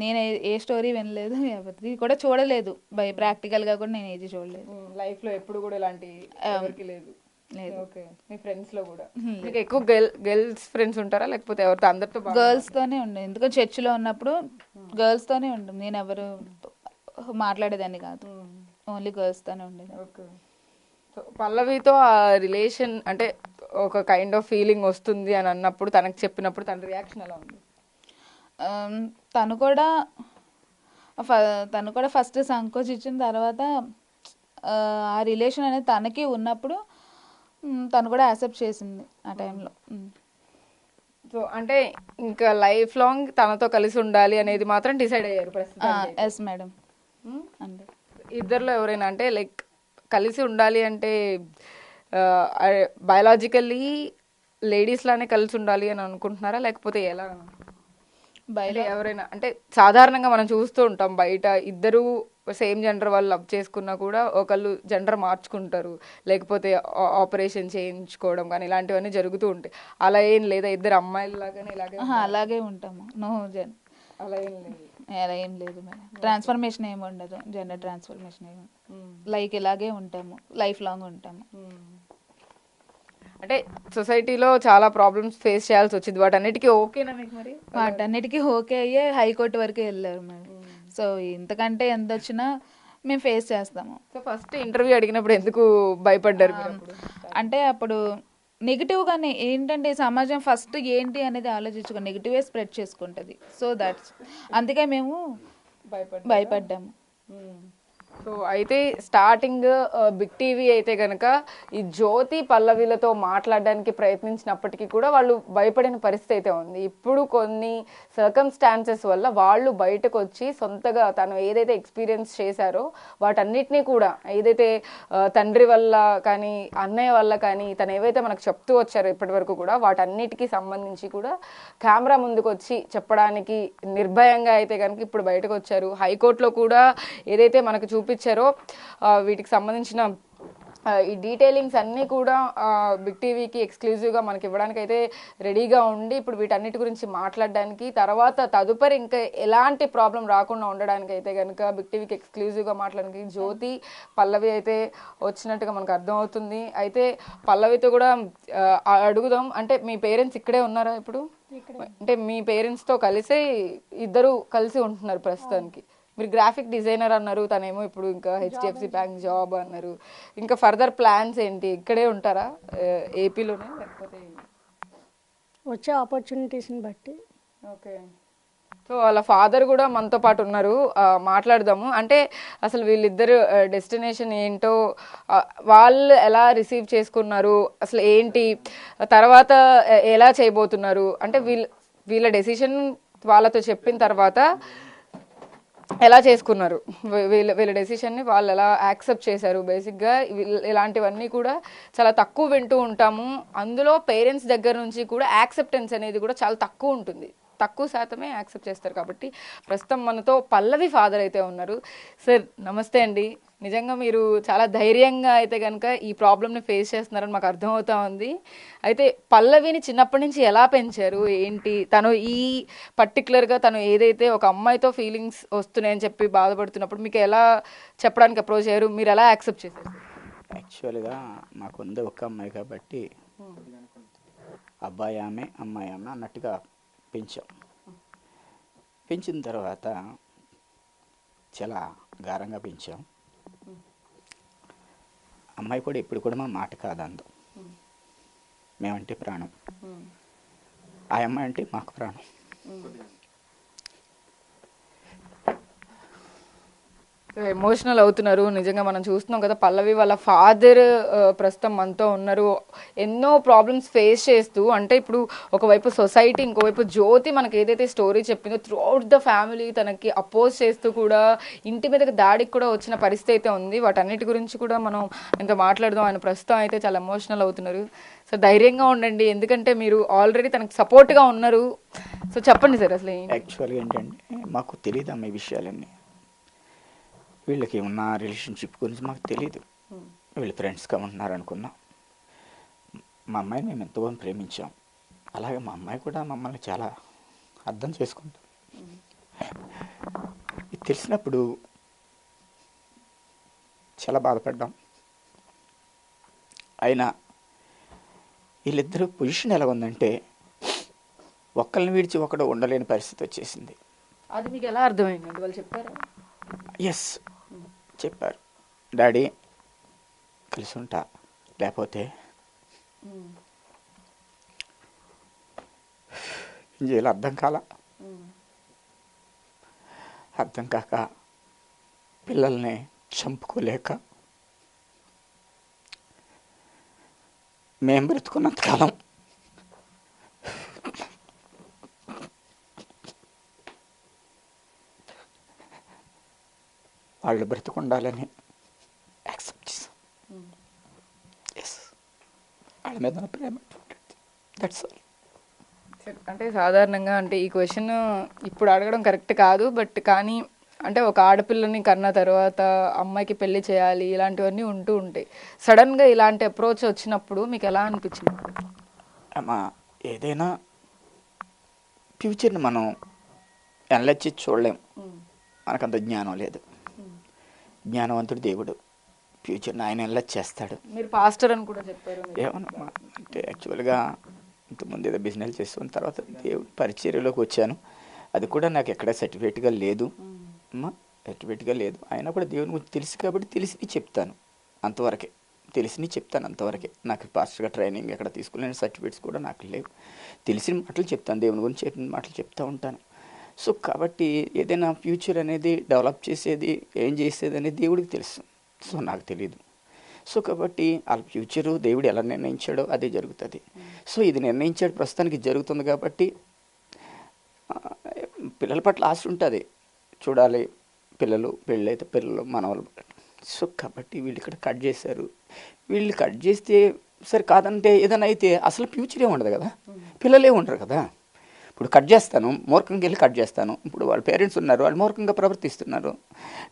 నేను ఏ స్టోరీ వినలేదు, ఎవరిది కూడా చూడలేదు. ప్రాక్టికల్గా కూడా నేను ఏది చూడలేదు లైఫ్లో. ఎప్పుడు కూడా ఇలాంటి ఎవరికి లేదు? లేదు. ఓకే. మీ ఫ్రెండ్స్లో కూడా మీకు ఎక్కువ గర్ల్స్ ఫ్రెండ్స్ ఉంటారా లేకపోతే ఎవరితో? అందరితో గర్ల్స్తోనే ఉండే, ఎందుకంటే చర్చిలో ఉన్నప్పుడు గర్ల్స్తోనే ఉండే. నేను ఎవరు మాట్లాడేదాన్ని కాదు, ఓన్లీ గర్ల్స్తోనే ఉండేది. ఓకే. సో పల్లవితో ఆ రిలేషన్ అంటే ఒక కైండ్ ఆఫ్ ఫీలింగ్ వస్తుంది అని అన్నప్పుడు, తనకు చెప్పినప్పుడు తన రియాక్షన్ ఎలా ఉంది? తను కూడా ఫస్ట్ సంకోచించిన తర్వాత ఆ రిలేషన్ అనేది తనకి ఉన్నప్పుడు తను కూడా యాక్సెప్ట్ చేసింది ఆ టైంలో. సో అంటే ఇంకా లైఫ్ లాంగ్ తనతో కలిసి ఉండాలి అనేది మాత్రం డిసైడ్ అయ్యారు ప్రస్తుతం? Yes madam. అంటే ఇద్దరిలో ఎవరైనా అంటే లైక్ కలిసి ఉండాలి అంటే బయాలజికల్లీ లేడీస్ లానే కలిసి ఉండాలి అని అనుకుంటున్నారా లేకపోతే ఎలా? బయట ఎవరైనా అంటే సాధారణంగా మనం చూస్తూ ఉంటాం బయట ఇద్దరు సేమ్ జెండర్ వాళ్ళు లవ్ చేసుకున్నా కూడా ఒకళ్ళు జెండర్ మార్చుకుంటారు, లేకపోతే ఆపరేషన్ చేయించుకోవడం కానీ ఇలాంటివన్నీ జరుగుతూ ఉంటాయి. అలా ఏం లేదా? ఇద్దరు అమ్మాయిలు లాగానే అలాగే ఉంటాము. నో అలా ఏం లేదు? అలా ఏం లేదు మేడం. ట్రాన్స్ఫర్మేషన్ ఏమి ఉండదు, జెండర్ ట్రాన్స్ఫర్మేషన్ ఏమి. లైక్ ఇలాగే ఉంటాము, లైఫ్ లాంగ్ ఉంటాము. అంటే సొసైటీలో చాలా ప్రాబ్లమ్స్ ఫేస్ చేయాల్సి వచ్చింది, వాటన్నిటికీ ఓకేనా మీకు? మరి వాటన్నిటికీ ఓకే అయ్యే హైకోర్టు వరకు వెళ్ళారు మేడం. సో ఇంతకంటే ఎంత వచ్చినా మేము ఫేస్ చేస్తాము. సో ఫస్ట్ ఇంటర్వ్యూ అడిగినప్పుడు ఎందుకు భయపడ్డారు? అంటే అప్పుడు నెగిటివ్గానే ఏంటంటే సమాజం ఫస్ట్ ఏంటి అనేది ఆలోచించుకో, నెగిటివే స్ప్రెడ్ చేసుకుంటుంది. సో దట్స్ అందుకే మేము భయపడ్డాము. సో అయితే స్టార్టింగ్ బిగ్ టీవీ అయితే కనుక ఈ జ్యోతి పల్లవిలతో మాట్లాడడానికి ప్రయత్నించినప్పటికీ కూడా వాళ్ళు భయపడిన పరిస్థితి అయితే ఉంది. ఇప్పుడు కొన్ని సర్కమ్స్టాన్సెస్ వల్ల వాళ్ళు బయటకు వచ్చి సొంతగా తను ఏదైతే ఎక్స్పీరియన్స్ చేశారో వాటన్నిటినీ కూడా ఏదైతే తండ్రి వల్ల కానీ అన్నయ్య వల్ల కానీ తను ఏవైతే మనకు చెప్తూ వచ్చారో ఇప్పటి వరకు కూడా వాటన్నిటికీ సంబంధించి కూడా కెమెరా ముందుకు వచ్చి చెప్పడానికి నిర్భయంగా అయితే కనుక ఇప్పుడు బయటకు వచ్చారు. హైకోర్టులో కూడా ఏదైతే మనకు చూపించారో వీటికి సంబంధించిన ఈ డీటెయిలింగ్స్ అన్నీ కూడా బిగ్ టీవీకి ఎక్స్క్లూజివ్గా మనకి ఇవ్వడానికి అయితే రెడీగా ఉండి ఇప్పుడు వీటన్నిటి గురించి మాట్లాడడానికి, తర్వాత తదుపరి ఇంకా ఎలాంటి ప్రాబ్లం రాకుండా ఉండడానికి అయితే కనుక బిగ్ టీవీకి ఎక్స్క్లూజివ్గా మాట్లాడడానికి జ్యోతి పల్లవి అయితే వచ్చినట్టుగా మనకు అర్థమవుతుంది. అయితే పల్లవితో కూడా అడుగుదాం. అంటే మీ పేరెంట్స్ ఇక్కడే ఉన్నారా ఇప్పుడు? అంటే మీ పేరెంట్స్తో కలిసి ఇద్దరు కలిసి ఉంటున్నారు ప్రస్తుతానికి. మీరు గ్రాఫిక్ డిజైనర్ అన్నారు, తనేమో ఇప్పుడు ఇంకా హెచ్డిఎఫ్సి బ్యాంక్ జాబ్ అన్నారు. ఇంకా ఫర్దర్ ప్లాన్స్ ఏంటి? ఇక్కడే ఉంటారా ఏపీలోనే లేకపోతే వచ్చే ఆపర్చునిటీస్ని బట్టి? ఓకే. సో వాళ్ళ ఫాదర్ కూడా మనతో పాటు ఉన్నారు, మాట్లాడదాము. అంటే అసలు వీళ్ళిద్దరు డెస్టినేషన్ ఏంటో, వాళ్ళు ఎలా రిసీవ్ చేసుకున్నారు, అసలు ఏంటి తర్వాత ఎలా చేయబోతున్నారు, అంటే వీళ్ళ డెసిషన్ వాళ్ళతో చెప్పిన తర్వాత ఎలా చేసుకున్నారు వీళ్ళ వీళ్ళ డెసిషన్ని వాళ్ళు ఎలా యాక్సెప్ట్ చేశారు? బేసిక్గా ఇలాంటివన్నీ కూడా చాలా తక్కువ వింటూ ఉంటాము. అందులో పేరెంట్స్ దగ్గర నుంచి కూడా యాక్సెప్టెన్స్ అనేది కూడా చాలా తక్కువ ఉంటుంది, తక్కువ శాతమే యాక్సెప్ట్ చేస్తారు. కాబట్టి ప్రస్తుతం మనతో పల్లవి ఫాదర్ అయితే ఉన్నారు. సార్ నమస్తే అండి. నిజంగా మీరు చాలా ధైర్యంగా అయితే కనుక ఈ ప్రాబ్లమ్ని ఫేస్ చేస్తున్నారని మాకు అర్థమవుతా ఉంది. అయితే పల్లవిని చిన్నప్పటి నుంచి ఎలా పెంచారు ఏంటి? తను ఈ పర్టికులర్గా తను ఏదైతే ఒక అమ్మాయితో ఫీలింగ్స్ వస్తున్నాయని చెప్పి బాధపడుతున్నప్పుడు మీకు ఎలా చెప్పడానికి అప్రోచ్ అయ్యారు? మీరు ఎలా యాక్సెప్ట్ చేశారు? యాక్చువల్గా మాకు ఉంది ఒక అమ్మాయి కాబట్టి అబ్బాయి ఆమె అమ్మాయి ఆమె అన్నట్టుగా పెంచాం. పెంచిన తర్వాత చాలా గారంగా పెంచాం. అమ్మాయి కూడా ఇప్పుడు కూడా మా మాట కాదందు. మేమంటే ప్రాణం, ఆ అమ్మాయి అంటే మాకు ప్రాణం. ఎమోషనల్ అవుతున్నారు. నిజంగా మనం చూస్తున్నాం కదా, పల్లవి వాళ్ళ ఫాదర్ ప్రస్తుతం మనతో ఉన్నారు. ఎన్నో ప్రాబ్లమ్స్ ఫేస్ చేస్తూ, అంటే ఇప్పుడు ఒకవైపు సొసైటీ, ఇంకోవైపు జ్యోతి మనకి ఏదైతే స్టోరీ చెప్పిందో త్రూ అవుట్ ద ఫ్యామిలీ తనకి అపోజ్ చేస్తూ కూడా ఇంటి మీదకి దాడికి కూడా వచ్చిన పరిస్థితి అయితే ఉంది. వాటన్నిటి గురించి కూడా మనం ఇంకా మాట్లాడదాం. ఆయన ప్రస్తుతం అయితే చాలా ఎమోషనల్ అవుతున్నారు. సో ధైర్యంగా ఉండండి, ఎందుకంటే మీరు ఆల్రెడీ తనకి సపోర్ట్గా ఉన్నారు. సో చెప్పండి సార్ అసలు. యాక్చువల్గా ఏంటంటే మాకు తెలియదు అమ్మాయి విషయాలన్నీ. వీళ్ళకి ఉన్న రిలేషన్షిప్ గురించి మాకు తెలియదు. వీళ్ళు ఫ్రెండ్స్గా ఉంటున్నారు అనుకున్నాం. మా అమ్మాయిని మేము ఎంతో ప్రేమించాం. అలాగే మా అమ్మాయి కూడా మమ్మల్ని చాలా అర్థం చేసుకుంటాం. ఇది తెలిసినప్పుడు చాలా బాధపడ్డాం. అయినా వీళ్ళిద్దరూ పొజిషన్ ఎలా ఉందంటే ఒకళ్ళని విడిచి ఒకడు ఉండలేని పరిస్థితి వచ్చేసింది. అది మీకు ఎలా అర్థమైంది? వాళ్ళు చెప్పారా? ఎస్ చెప్పారు. డాడీ కలిసి ఉంటా, లేకపోతే ఏం చేయాలి అర్థం కాల. అర్థం కాక పిల్లల్ని చంపుకోలేక మేము బ్రతుకున్నంత కాలం వాళ్ళు బ్రతుకుండాలని యాక్సెప్ట్ చేశాం. ఎస్, వాళ్ళ మీద నా ప్రేమ. That's all. అంటే సాధారణంగా అంటే ఈ క్వశ్చన్ ఇప్పుడు అడగడం కరెక్ట్ కాదు, బట్ కానీ అంటే ఒక ఆడపిల్లని కన్న తర్వాత అమ్మాయికి పెళ్లి చేయాలి ఇలాంటివన్నీ ఉంటూ ఉంటాయి. సడన్గా ఇలాంటి అప్రోచ్ వచ్చినప్పుడు మీకు ఎలా అనిపించింది? అమ్మా, ఏదైనా ఫ్యూచర్ని మనం అనలైజ్ చేసి చూడలేం. మనకంత జ్ఞానం లేదు. జ్ఞానవంతుడు దేవుడు. ఫ్యూచర్ని ఆయన అనలైజ్ చేస్తాడు. మీరు పాస్టర్ అని కూడా చెప్పారు. ఏమన్నా అంటే యాక్చువల్గా ఇంతకుముందు ఏదో బిజినెస్ చేస్తున్న తర్వాత దేవుడు పరిచర్యలోకి వచ్చాను. అది కూడా నాకు ఎక్కడ సర్టిఫికేట్గా లేదు అమ్మా, సర్టిఫికేట్గా లేదు. అయినా కూడా దేవుని గురించి తెలుసు కాబట్టి తెలిసి చెప్తాను అంతవరకే. తెలిసి చెప్తాను అంతవరకే. నాకు పాస్టర్గా ట్రైనింగ్ ఎక్కడ తీసుకోలేని సర్టిఫికేట్స్ కూడా నాకు లేవు. తెలిసిన మాటలు చెప్తాను, దేవుని గురించి చెప్పిన మాటలు చెప్తూ ఉంటాను. సో కాబట్టి ఏదైనా ఫ్యూచర్ అనేది డెవలప్ చేసేది, ఏం చేసేది అనేది దేవుడికి తెలుసు. సో నాకు తెలియదు. సో కాబట్టి వాళ్ళ ఫ్యూచరు దేవుడు ఎలా నిర్ణయించాడో అదే జరుగుతుంది. సో ఇది నిర్ణయించాడు, ప్రస్తుతానికి జరుగుతుంది. కాబట్టి పిల్లల పట్ల ఆశ ఉంటుంది, చూడాలి పిల్లలు, పెళ్ళైతే పిల్లలు, మనవాళ్ళు. సో కాబట్టి వీళ్ళు ఇక్కడ కట్ చేశారు. వీళ్ళు కట్ చేస్తే సరే కాదంటే ఏదైనా అయితే అసలు ఫ్యూచరే ఉండదు కదా, పిల్లలే ఉండరు కదా. ఇప్పుడు కట్ చేస్తాను, మూర్ఖంగా వెళ్ళి కట్ చేస్తాను. ఇప్పుడు వాళ్ళ పేరెంట్స్ ఉన్నారు, వాళ్ళు మూర్ఖంగా ప్రవర్తిస్తున్నారు,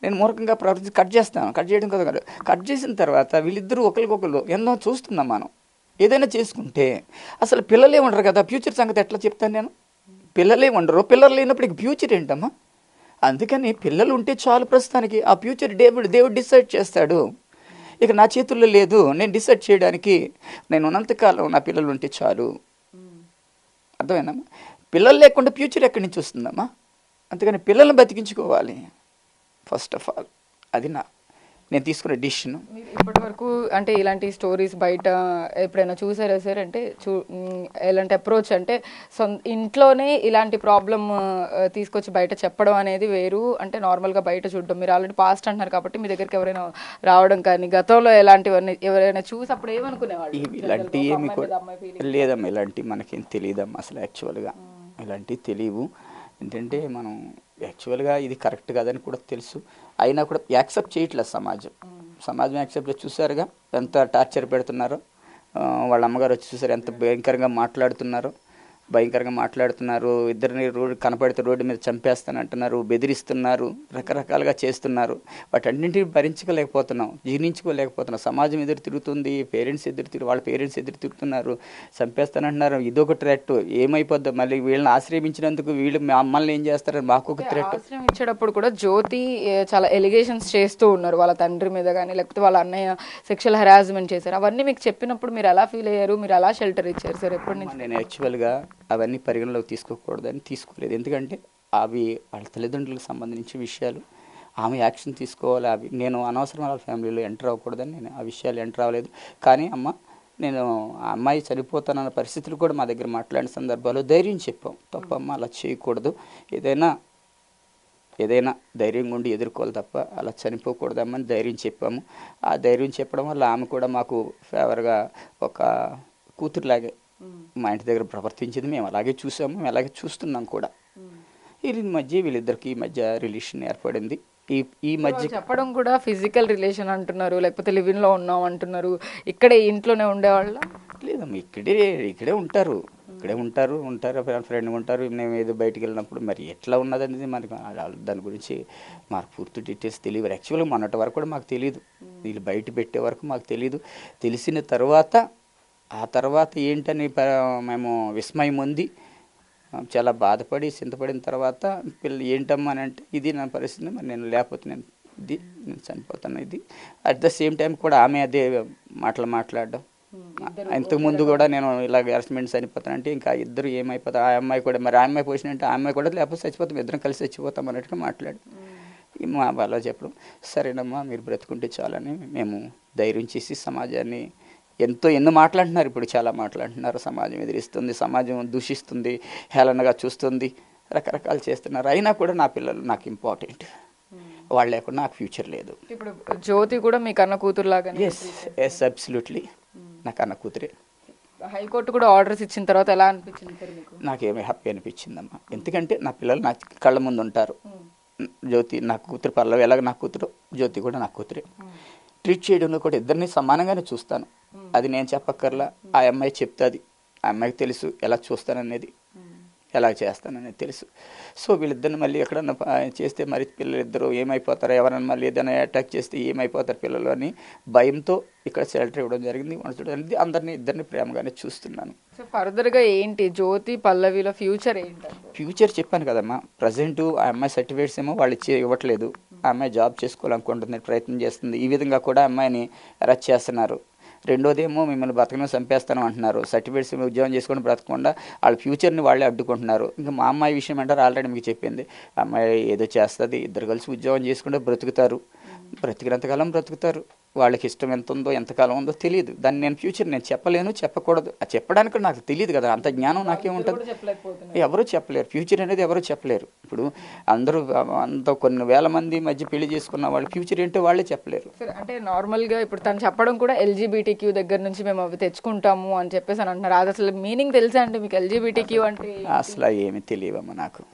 నేను మూర్ఖంగా ప్రవర్తించి కట్ చేస్తాను. కట్ చేయడం కదా కాదు, కట్ చేసిన తర్వాత వీళ్ళిద్దరూ ఒకరికొకరు ఎన్నో చూస్తున్నాం మనం. ఏదైనా చేసుకుంటే అసలు పిల్లలే ఉండరు కదా, ఫ్యూచర్ సంగతి ఎట్లా చెప్తాను నేను? పిల్లలే ఉండరు, పిల్లలు లేనప్పుడు ఇక ఫ్యూచర్ ఏంటమ్మా? అందుకని పిల్లలు ఉంటే చాలు ప్రస్తుతానికి. ఆ ఫ్యూచర్ దేవుడు డిసైడ్ చేస్తాడు. ఇక నా చేతుల్లో లేదు నేను డిసైడ్ చేయడానికి. నేను ఉన్నంతకాలం నా పిల్లలు ఉంటే చాలు. అర్థమైందమ్మా? పిల్లలు లేకుండా ఫ్యూచర్ ఎక్కడి నుంచి వస్తుందమ్మా? అందుకని పిల్లల్ని బతికించుకోవాలి ఫస్ట్ ఆఫ్ ఆల్. అది నేను తీసుకునే డిసిషన్. ఇప్పటి వరకు అంటే ఇలాంటి స్టోరీస్ బయట ఎప్పుడైనా చూసారా సార్? అంటే ఎలాంటి అప్రోచ్ అంటే ఇంట్లోనే ఇలాంటి ప్రాబ్లం తీసుకొచ్చి బయట చెప్పడం అనేది వేరు, అంటే నార్మల్గా బయట చూడడం. మీరు ఆల్రెడీ పాస్ట్ అంటున్నారు కాబట్టి మీ దగ్గరికి ఎవరైనా రావడం కానీ, గతంలో ఎలాంటివన్నీ ఎవరైనా చూసి అప్పుడు ఏమనుకునేవాళ్ళు? ఇలాంటి ఏమి లేదమ్మా, ఇలాంటివి మనకేం తెలియదమ్మా అసలు. యాక్చువల్గా ఇలాంటివి తెలియవు. ఏంటంటే మనం యాక్చువల్గా ఇది కరెక్ట్ కాదని కూడా తెలుసు, అయినా కూడా యాక్సెప్ట్ చేయట్లేదు సమాజం యాక్సెప్ట్ చూసారుగా ఎంత టార్చర్ పెడుతున్నారో. వాళ్ళ అమ్మగారు వచ్చి చూసారు ఎంత భయంకరంగా మాట్లాడుతున్నారు. ఇద్దరిని కనపడితే రోడ్డు మీద చంపేస్తానంటున్నారు, బెదిరిస్తున్నారు, రకరకాలుగా చేస్తున్నారు. వాటన్నింటినీ భరించుకోలేకపోతున్నాం, జీర్ణించుకోలేకపోతున్నాం. సమాజం ఎదురు తిరుగుతుంది, వాళ్ళ పేరెంట్స్ ఎదురు తిరుగుతున్నారు, చంపేస్తానంటున్నారు. ఇదొక థ్రెట్. ఏమైపోద్దో మళ్ళీ వీళ్ళని ఆశ్రయించినందుకు వీళ్ళు మమ్మల్ని ఏం చేస్తారని మాకు ఒక థ్రెట్. ఆశ్రయించేటప్పుడు కూడా జ్యోతి చాలా ఎలిగేషన్స్ చేస్తూ ఉన్నారు వాళ్ళ తండ్రి మీద కానీ, లేకపోతే వాళ్ళ అన్నయ్య సెక్షువల్ హెరాస్మెంట్ చేశారు. అవన్నీ మీకు చెప్పినప్పుడు మీరు ఎలా ఫీల్ అయ్యారు? మీరు ఎలా షెల్టర్ ఇచ్చారు సార్? ఎప్పటి నుంచి? నేను యాక్చువల్గా అవన్నీ పరిగణలోకి తీసుకోకూడదని తీసుకోలేదు. ఎందుకంటే అవి వాళ్ళ తల్లిదండ్రులకు సంబంధించిన విషయాలు, ఆమె యాక్షన్ తీసుకోవాలి. అవి నేను అనవసరం వాళ్ళ ఫ్యామిలీలో ఎంటర్ అవ్వకూడదని నేను ఆ విషయాలు ఎంటర్ అవ్వలేదు. కానీ నేను ఆ అమ్మాయి చనిపోతానన్న పరిస్థితులు కూడా మా దగ్గర మాట్లాడిన సందర్భాల్లో ధైర్యం చెప్పాం. తప్పమ్మ అలా చేయకూడదు, ఏదైనా ధైర్యంగా ఉండి ఎదుర్కోవాలి తప్ప అలా చనిపోకూడదమ్మని ధైర్యం చెప్పాము. ఆ ధైర్యం చెప్పడం వల్ల ఆమె కూడా మాకు ఫేవర్గా ఒక కూతురులాగే మా ఇంటి దగ్గర ప్రవర్తించింది. మేము అలాగే చూసాము, మేము అలాగే చూస్తున్నాం కూడా. వీళ్ళిద్దరికి మధ్య రిలేషన్ ఏర్పడింది. ఈ మధ్య చెప్పడం కూడా ఫిజికల్ రిలేషన్ అంటున్నారు, లేకపోతే లివింగ్ లో ఉన్నాం అంటున్నారు. ఇక్కడే ఇంట్లోనే ఉండేవాళ్ళ? లేదమ్మా, ఇక్కడే ఉంటారు ఫ్రెండ్ ఉంటారు. మేము ఏదో బయటికి వెళ్ళినప్పుడు మరి ఎట్లా ఉన్నదనేది మనకి దాని గురించి మాకు పూర్తి డీటెయిల్స్ తెలియదు. యాక్చువల్గా మొన్నటి వరకు కూడా మాకు తెలియదు, వీళ్ళు బయట పెట్టే వరకు మాకు తెలియదు. తెలిసిన ఆ తర్వాత ఏంటని మేము విస్మయం ఉంది, చాలా బాధపడి చింతపడిన తర్వాత పిల్లలు ఏంటమ్మా అని అంటే ఇది నా పరిస్థితి, మరి నేను లేకపోతే నేను చనిపోతాను. ఇది అట్ ద సేమ్ టైం కూడా ఆమె అదే మాట్లాడడం. ఇంతకుముందు కూడా నేను ఇలాగ హెరాస్మెంట్ చనిపోతానంటే ఇంకా ఇద్దరు ఏమైపోతారు, ఆ అమ్మాయి కూడా మరి ఆ అమ్మాయి పొజిషన్ అంటే ఆ అమ్మాయి కూడా లేకపోతే చచ్చిపోతాం, ఇద్దరం కలిసి చచ్చిపోతాం అన్నట్టుగా మాట్లాడు. మా వాళ్ళ చెప్పడం సరేనమ్మా మీరు బ్రతుకుంటే చాలని మేము ధైర్యం చేసి సమాజాన్ని ఎన్నో మాట్లాడుతున్నారు. ఇప్పుడు చాలా మాట్లాడుతున్నారు. సమాజం ఎదిరిస్తుంది, సమాజం దూషిస్తుంది, హేళనగా చూస్తుంది, రకరకాలు చేస్తున్నారు. అయినా కూడా నా పిల్లలు నాకు ఇంపార్టెంట్, వాళ్ళు లేకుండా నాకు ఫ్యూచర్ లేదు. ఇప్పుడు జ్యోతి కూడా మీ కన్న కూతురు లాగా? ఎస్ అబ్సల్యూట్లీ నా కన్న కూతురే. హైకోర్టు కూడా ఆర్డర్స్ ఇచ్చిన తర్వాత ఎలా అనిపించింది సార్ మీకు? నాకేమీ హ్యాపీ అనిపించిందమ్మా. ఎందుకంటే నా పిల్లలు నా కళ్ళ ముందు ఉంటారు. జ్యోతి నా కూతురు, పల్లవి ఎలాగ నా కూతురు, జ్యోతి కూడా నా కూతురే. ట్రీట్ చేయడంలో కూడా ఇద్దరిని సమానంగానే చూస్తాను. అది నేను చెప్పక్కర్లా, ఆ అమ్మాయి చెప్తుంది. ఆ అమ్మాయికి తెలుసు ఎలా చూస్తాననేది, ఎలా చేస్తాననేది తెలుసు. సో వీళ్ళిద్దరిని మళ్ళీ ఎక్కడన్నా చేస్తే మరి పిల్లలిద్దరూ ఏమైపోతారు, ఎవరైనా మళ్ళీ ఏదైనా అటాక్ చేస్తే ఏమైపోతారు పిల్లలు అని భయంతో ఇక్కడ షెల్టర్ ఇవ్వడం జరిగింది. అనేది ఇద్దరిని ప్రేమగానే చూస్తున్నాను. సో ఫర్దర్గా ఏంటి జ్యోతి పల్లవిలో ఫ్యూచర్ ఏంటి? ఫ్యూచర్ చెప్పాను కదమ్మా, ప్రజెంట్ ఆ అమ్మాయి సర్టిఫికేట్స్ ఏమో వాళ్ళు ఇవ్వట్లేదు. ఆ అమ్మాయి జాబ్ చేసుకోవాలనుకుంటుంది, ప్రయత్నం చేస్తుంది. ఈ విధంగా కూడా అమ్మాయిని అరెస్ట్ చేస్తున్నారు. రెండోదేమో మిమ్మల్ని బతకను చంపేస్తాను అంటున్నారు. సర్టిఫికేట్స్ ఉద్యోగం చేసుకొని బ్రతకకుండా వాళ్ళ ఫ్యూచర్ని వాళ్ళే అడ్డుకుంటున్నారు. ఇంకా మా అమ్మాయి విషయం అంటారు, ఆల్రెడీ మీకు చెప్పింది. అమ్మాయి ఏదో చేస్తుంది, ఇద్దరు కలిసి ఉద్యోగం చేసుకుంటే బ్రతుకుతారు, బ్రతికినంతకాలం బ్రతుకుతారు. వాళ్ళకి ఇష్టం ఎంత ఉందో ఎంతకాలం ఉందో తెలియదు. దాన్ని నేను ఫ్యూచర్ నేను చెప్పలేను, చెప్పకూడదు. చెప్పడానికి నాకు తెలియదు కదా, అంత జ్ఞానం నాకేముంటుంది. ఎవరు చెప్పలేరు, ఫ్యూచర్ అనేది ఎవరు చెప్పలేరు. ఇప్పుడు అందరూ కొన్ని వేల మంది మధ్య పెళ్లి చేసుకున్న వాళ్ళు ఫ్యూచర్ ఏంటో వాళ్ళే చెప్పలేరు. అంటే నార్మల్గా ఇప్పుడు తను చెప్పడం కూడా LGBTQ దగ్గర నుంచి మేము అవి తెచ్చుకుంటాము అని చెప్పేసి అని అంటున్నారు. అది అసలు మీనింగ్ తెలుసా అంటే మీకు? LGBTQ అంటే అసలు ఏమి తెలియవమ్మా నాకు,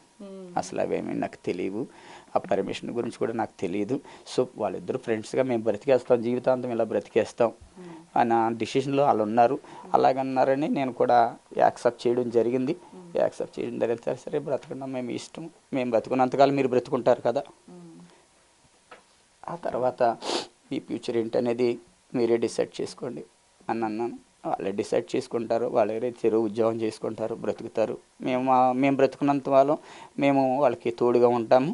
అసలు అవేమి నాకు తెలియవు. ఆ పర్మిషన్ గురించి కూడా నాకు తెలియదు. సో వాళ్ళిద్దరు ఫ్రెండ్స్గా మేము బ్రతికేస్తాం, జీవితాంతం ఇలా బ్రతికేస్తాం అన్న డిసిషన్లో వాళ్ళు ఉన్నారు. అలాగన్నారని నేను కూడా యాక్సెప్ట్ చేయడం జరిగింది. సరే బ్రతకడం మేము ఇష్టం, మేము బ్రతుకున్నంతకాలం మీరు బ్రతుకుంటారు కదా, ఆ తర్వాత మీ ఫ్యూచర్ ఏంటనేది మీరే డిసైడ్ చేసుకోండి అని అన్నాను. వాళ్ళే డిసైడ్ చేసుకుంటారు, వాళ్ళే చెరువు ఉద్యోగం చేసుకుంటారు, బ్రతుకుతారు. మేము బ్రతుకున్నంత వాళ్ళం మేము వాళ్ళకి తోడుగా ఉంటాము,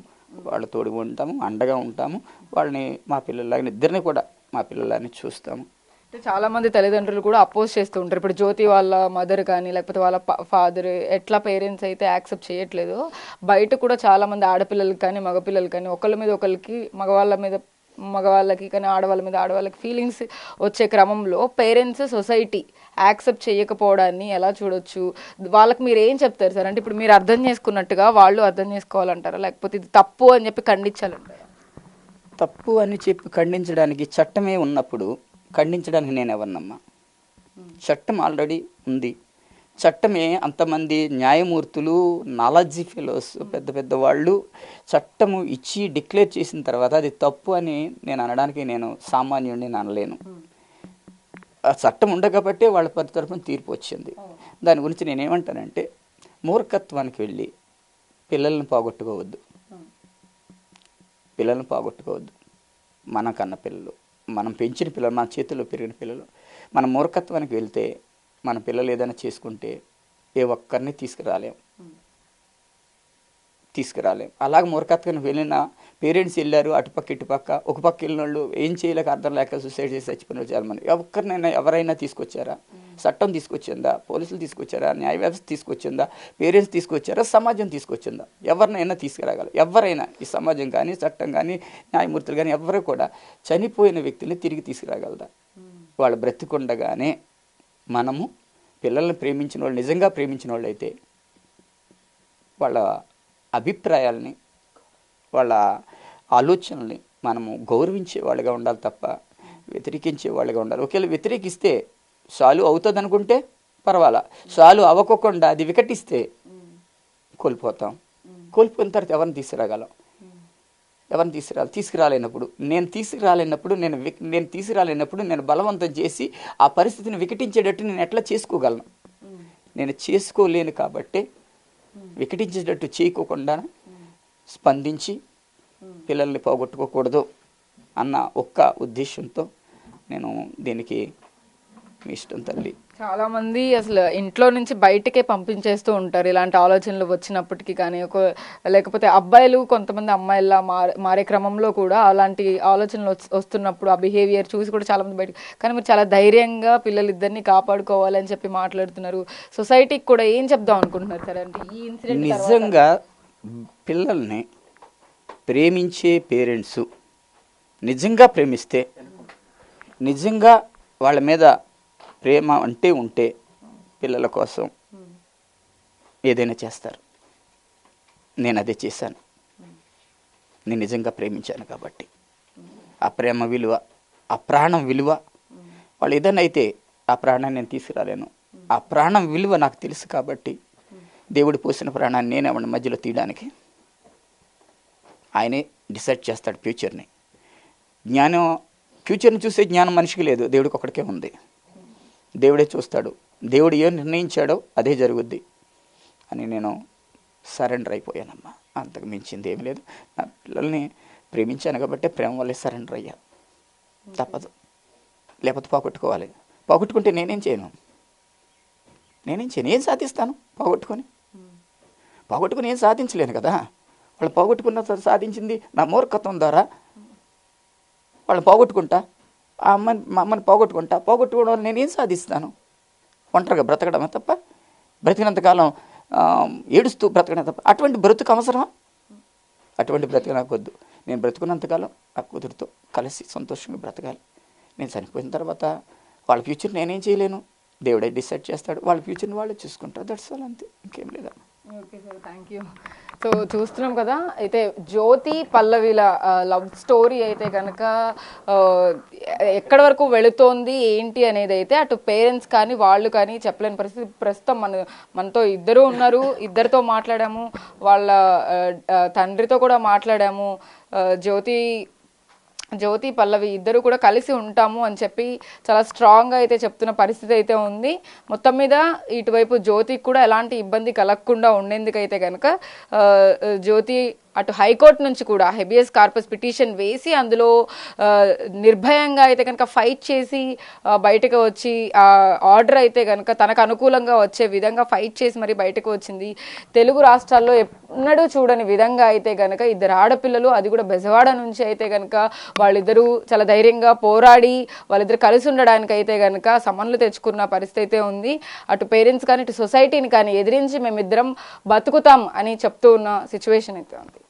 వాళ్ళు తోడుగా ఉంటాము, అండగా ఉంటాము. వాళ్ళని మా పిల్లలాగా ఇద్దరిని కూడా మా పిల్లలని చూస్తాము. అంటే చాలా మంది తల్లిదండ్రులు కూడా అపోజ్ చేస్తూ ఉంటారు. ఇప్పుడు జ్యోతి వాళ్ళ మదర్ కానీ లేకపోతే వాళ్ళ ఫాదర్ ఎట్లా పేరెంట్స్ అయితే యాక్సెప్ట్ చేయట్లేదు, బయట కూడా చాలా మంది ఆడపిల్లలకి కానీ మగపిల్లలకి కానీ ఒకళ్ళ మీద ఒకరికి, మగవాళ్ళకి కానీ ఆడవాళ్ళ మీద ఆడవాళ్ళకి ఫీలింగ్స్ వచ్చే క్రమంలో పేరెంట్స్ సొసైటీ యాక్సెప్ట్ చేయకపోవడాన్ని ఎలా చూడొచ్చు? వాళ్ళకి మీరు ఏం చెప్తారు సార్? అంటే ఇప్పుడు మీరు అర్థం చేసుకున్నట్టుగా వాళ్ళు అర్థం చేసుకోవాలంటారా, లేకపోతే ఇది తప్పు అని చెప్పి ఖండించాలంటారా? తప్పు అని చెప్పి ఖండించడానికి చట్టమే ఉన్నప్పుడు ఖండించడానికి నేను ఎవరినమ్మా? చట్టం ఆల్రెడీ ఉంది, చట్టమే అంతమంది న్యాయమూర్తులు, నాలెడ్జీ ఫెలోస్, పెద్ద పెద్ద వాళ్ళు చట్టము ఇచ్చి డిక్లేర్ చేసిన తర్వాత అది తప్పు అని నేను అనడానికి నేను సామాన్యుడిని అనలేను. ఆ చట్టం ఉండకపోతే వాళ్ళ తరఫున తీర్పు వచ్చింది. దాని గురించి నేనేమంటానంటే, మూర్ఖత్వానికి వెళ్ళి పిల్లల్ని పోగొట్టుకోవద్దు. పిల్లల్ని పోగొట్టుకోవద్దు. మనకన్న పిల్లలు, మనం పెంచిన పిల్లలు, మన చేతుల్లో పెరిగిన పిల్లలు, మన మూర్ఖత్వానికి వెళ్తే మన పిల్లలు ఏదైనా చేసుకుంటే ఏ ఒక్కరిని తీసుకురాలేం. అలాగే మూర్ఖత్వానికి వెళ్ళిన పేరెంట్స్ వెళ్ళారు, అటుపక్క ఇటుపక్క, ఒక పక్క వెళ్ళిన వాళ్ళు ఏం చేయలేక అర్థం లేక సూసైడ్ చేసి చచ్చిపోయిన వాళ్ళు చాలామంది. ఎవరైనా తీసుకొచ్చారా? చట్టం తీసుకొచ్చిందా? పోలీసులు తీసుకొచ్చారా? న్యాయ వ్యవస్థ తీసుకొచ్చిందా? పేరెంట్స్ తీసుకొచ్చారా? సమాజం తీసుకొచ్చిందా? ఎవరినైనా తీసుకురాగలరు. ఎవరైనా, ఈ సమాజం కానీ, చట్టం కానీ, న్యాయమూర్తులు కానీ ఎవరు కూడా చనిపోయిన వ్యక్తుల్ని తిరిగి తీసుకురాగలరా? వాళ్ళు బ్రతికుండగానే మనము పిల్లల్ని ప్రేమించిన వాళ్ళు, నిజంగా ప్రేమించిన వాళ్ళు అయితే వాళ్ళ అభిప్రాయాలని, వాళ్ళ ఆలోచనల్ని మనము గౌరవించే వాళ్ళుగా ఉండాలి తప్ప వ్యతిరేకించే వాళ్ళుగా ఉండాలి. ఒకవేళ వ్యతిరేకిస్తే సాల్వ్ అవుతుంది అనుకుంటే పర్వాలా, సాల్వ్ అవ్వకుండా అది వికటిస్తే కోల్పోతాం. కోల్పోయిన తర్వాత ఎవరిని తీసుకురాగలం? తీసుకురాలేనప్పుడు నేను బలవంతం చేసి ఆ పరిస్థితిని వికటించేటట్టు నేను ఎట్లా చేసుకోగలను? నేను చేసుకోలేను. కాబట్టి వికటించేటట్టు చేయకోకుండా స్పందించి పిల్లల్ని పోగొట్టుకోకూడదు అన్న ఒక్క ఉద్దేశంతో నేను దీనికి మీ ఇష్టం తల్లి. చాలా మంది అసలు ఇంట్లో నుంచి బయటకే పంపించేస్తూ ఉంటారు ఇలాంటి ఆలోచనలు వచ్చినప్పటికీ. కానీ లేకపోతే అబ్బాయిలు కొంతమంది అమ్మాయిలా మారే క్రమంలో కూడా అలాంటి ఆలోచనలు వస్తున్నప్పుడు ఆ బిహేవియర్ చూసి కూడా చాలా మంది బయట. కానీ మీరు చాలా ధైర్యంగా పిల్లలిద్దరిని కాపాడుకోవాలని చెప్పి మాట్లాడుతున్నారు. సొసైటీకి కూడా ఏం చెప్దాం అనుకుంటున్నారు సార్? అంటే ఈ ఇన్సిడెంట్ నిజంగా పిల్లల్ని ప్రేమించే పేరెంట్స్ నిజంగా ప్రేమిస్తే, నిజంగా వాళ్ళ మీద ప్రేమ ఉంటే పిల్లల కోసం ఏదైనా చేస్తారు. నేను అదే చేశాను. నేను నిజంగా ప్రేమించాను కాబట్టి ఆ ప్రేమ విలువ, ఆ ప్రాణం విలువ, వాళ్ళు ఏదైనా అయితే ఆ ప్రాణాన్ని నేను తీసుకురాలేను. ఆ ప్రాణం విలువ నాకు తెలుసు కాబట్టి దేవుడు పోసిన ప్రాణాన్ని నేనే వాళ్ళ మధ్యలో తీయడానికి ఆయనే డిసైడ్ చేస్తాడు ఫ్యూచర్ని. ఫ్యూచర్ని చూసే జ్ఞానం మనిషికి లేదు, దేవుడికి ఒకడికే ఉంది. దేవుడే చూస్తాడు. దేవుడు ఏం నిర్ణయించాడో అదే జరుగుద్ది అని నేను సరెండర్ అయిపోయానమ్మా. అంతకు మించింది ఏమి లేదు. నా పిల్లల్ని ప్రేమించాను కాబట్టి ప్రేమ వల్లే సరెండర్ అయ్యా. తప్పదు, లేకపోతే పోగొట్టుకుంటే నేనేం చేయను? ఏం సాధిస్తాను? పోగొట్టుకొని ఏం సాధించలేను కదా. వాళ్ళు పోగొట్టుకున్న సాధించింది నా మూర్ఖత్వం ద్వారా. వాళ్ళు పోగొట్టుకుంటా, మా అమ్మని పోగొట్టుకోవడం వల్ల నేనేం సాధిస్తాను? ఒంటరిగా బ్రతకడమే తప్ప, బ్రతికినంతకాలం ఏడుస్తూ బ్రతకడం తప్ప. అటువంటి బ్రతుకు అవసరమా? అటువంటి బ్రతుకు నాకు వద్దు. నేను బ్రతుకున్నంతకాలం నా కూతురుతో కలిసి సంతోషంగా బ్రతకాలి. నేను చనిపోయిన తర్వాత వాళ్ళ ఫ్యూచర్ నేనేం చేయలేను. దేవుడే డిసైడ్ చేస్తాడు. వాళ్ళ ఫ్యూచర్ని వాళ్ళే చూసుకుంటారు. దట్స్ ఆల్, అంతే, ఇంకేం లేదమ్మా. Okay sir, thank you. So చూస్తున్నాం కదా, అయితే జ్యోతి పల్లవిల లవ్ స్టోరీ అయితే కనుక ఎక్కడి వరకు వెళుతోంది ఏంటి అనేది అయితే అటు పేరెంట్స్ కానీ వాళ్ళు కానీ చెప్పలేని పరిస్థితి. ప్రస్తుతం మనతో ఇద్దరు ఉన్నారు, ఇద్దరితో మాట్లాడాము, వాళ్ళ తండ్రితో కూడా మాట్లాడాము. జ్యోతి పల్లవి ఇద్దరు కూడా కలిసి ఉంటాము అని చెప్పి చాలా స్ట్రాంగ్గా అయితే చెప్తున్న పరిస్థితి అయితే ఉంది. మొత్తం మీద ఇటువైపు జ్యోతికి కూడా ఎలాంటి ఇబ్బంది కలగకుండా ఉండేందుకైతే కనుక జ్యోతి అటు హైకోర్టు నుంచి కూడా హెబియస్ కార్పస్ పిటిషన్ వేసి అందులో నిర్భయంగా అయితే కనుక ఫైట్ చేసి బయటకు వచ్చి ఆర్డర్ అయితే కనుక తనకు అనుకూలంగా వచ్చే విధంగా ఫైట్ చేసి మరి బయటకు వచ్చింది. తెలుగు రాష్ట్రాల్లో ఎన్నడూ చూడని విధంగా అయితే కనుక ఇద్దరు ఆడపిల్లలు, అది కూడా బెజవాడ నుంచి అయితే కనుక వాళ్ళిద్దరూ చాలా ధైర్యంగా పోరాడి వాళ్ళిద్దరు కలిసి ఉండడానికి అయితే కనుక సమన్లు తెచ్చుకున్న పరిస్థితి అయితే ఉంది. అటు పేరెంట్స్ కానీ ఇటు సొసైటీని కానీ ఎదిరించి మేమిద్దరం బతుకుతాం అని చెప్తూ ఉన్న సిచ్యువేషన్ అయితే ఉంది.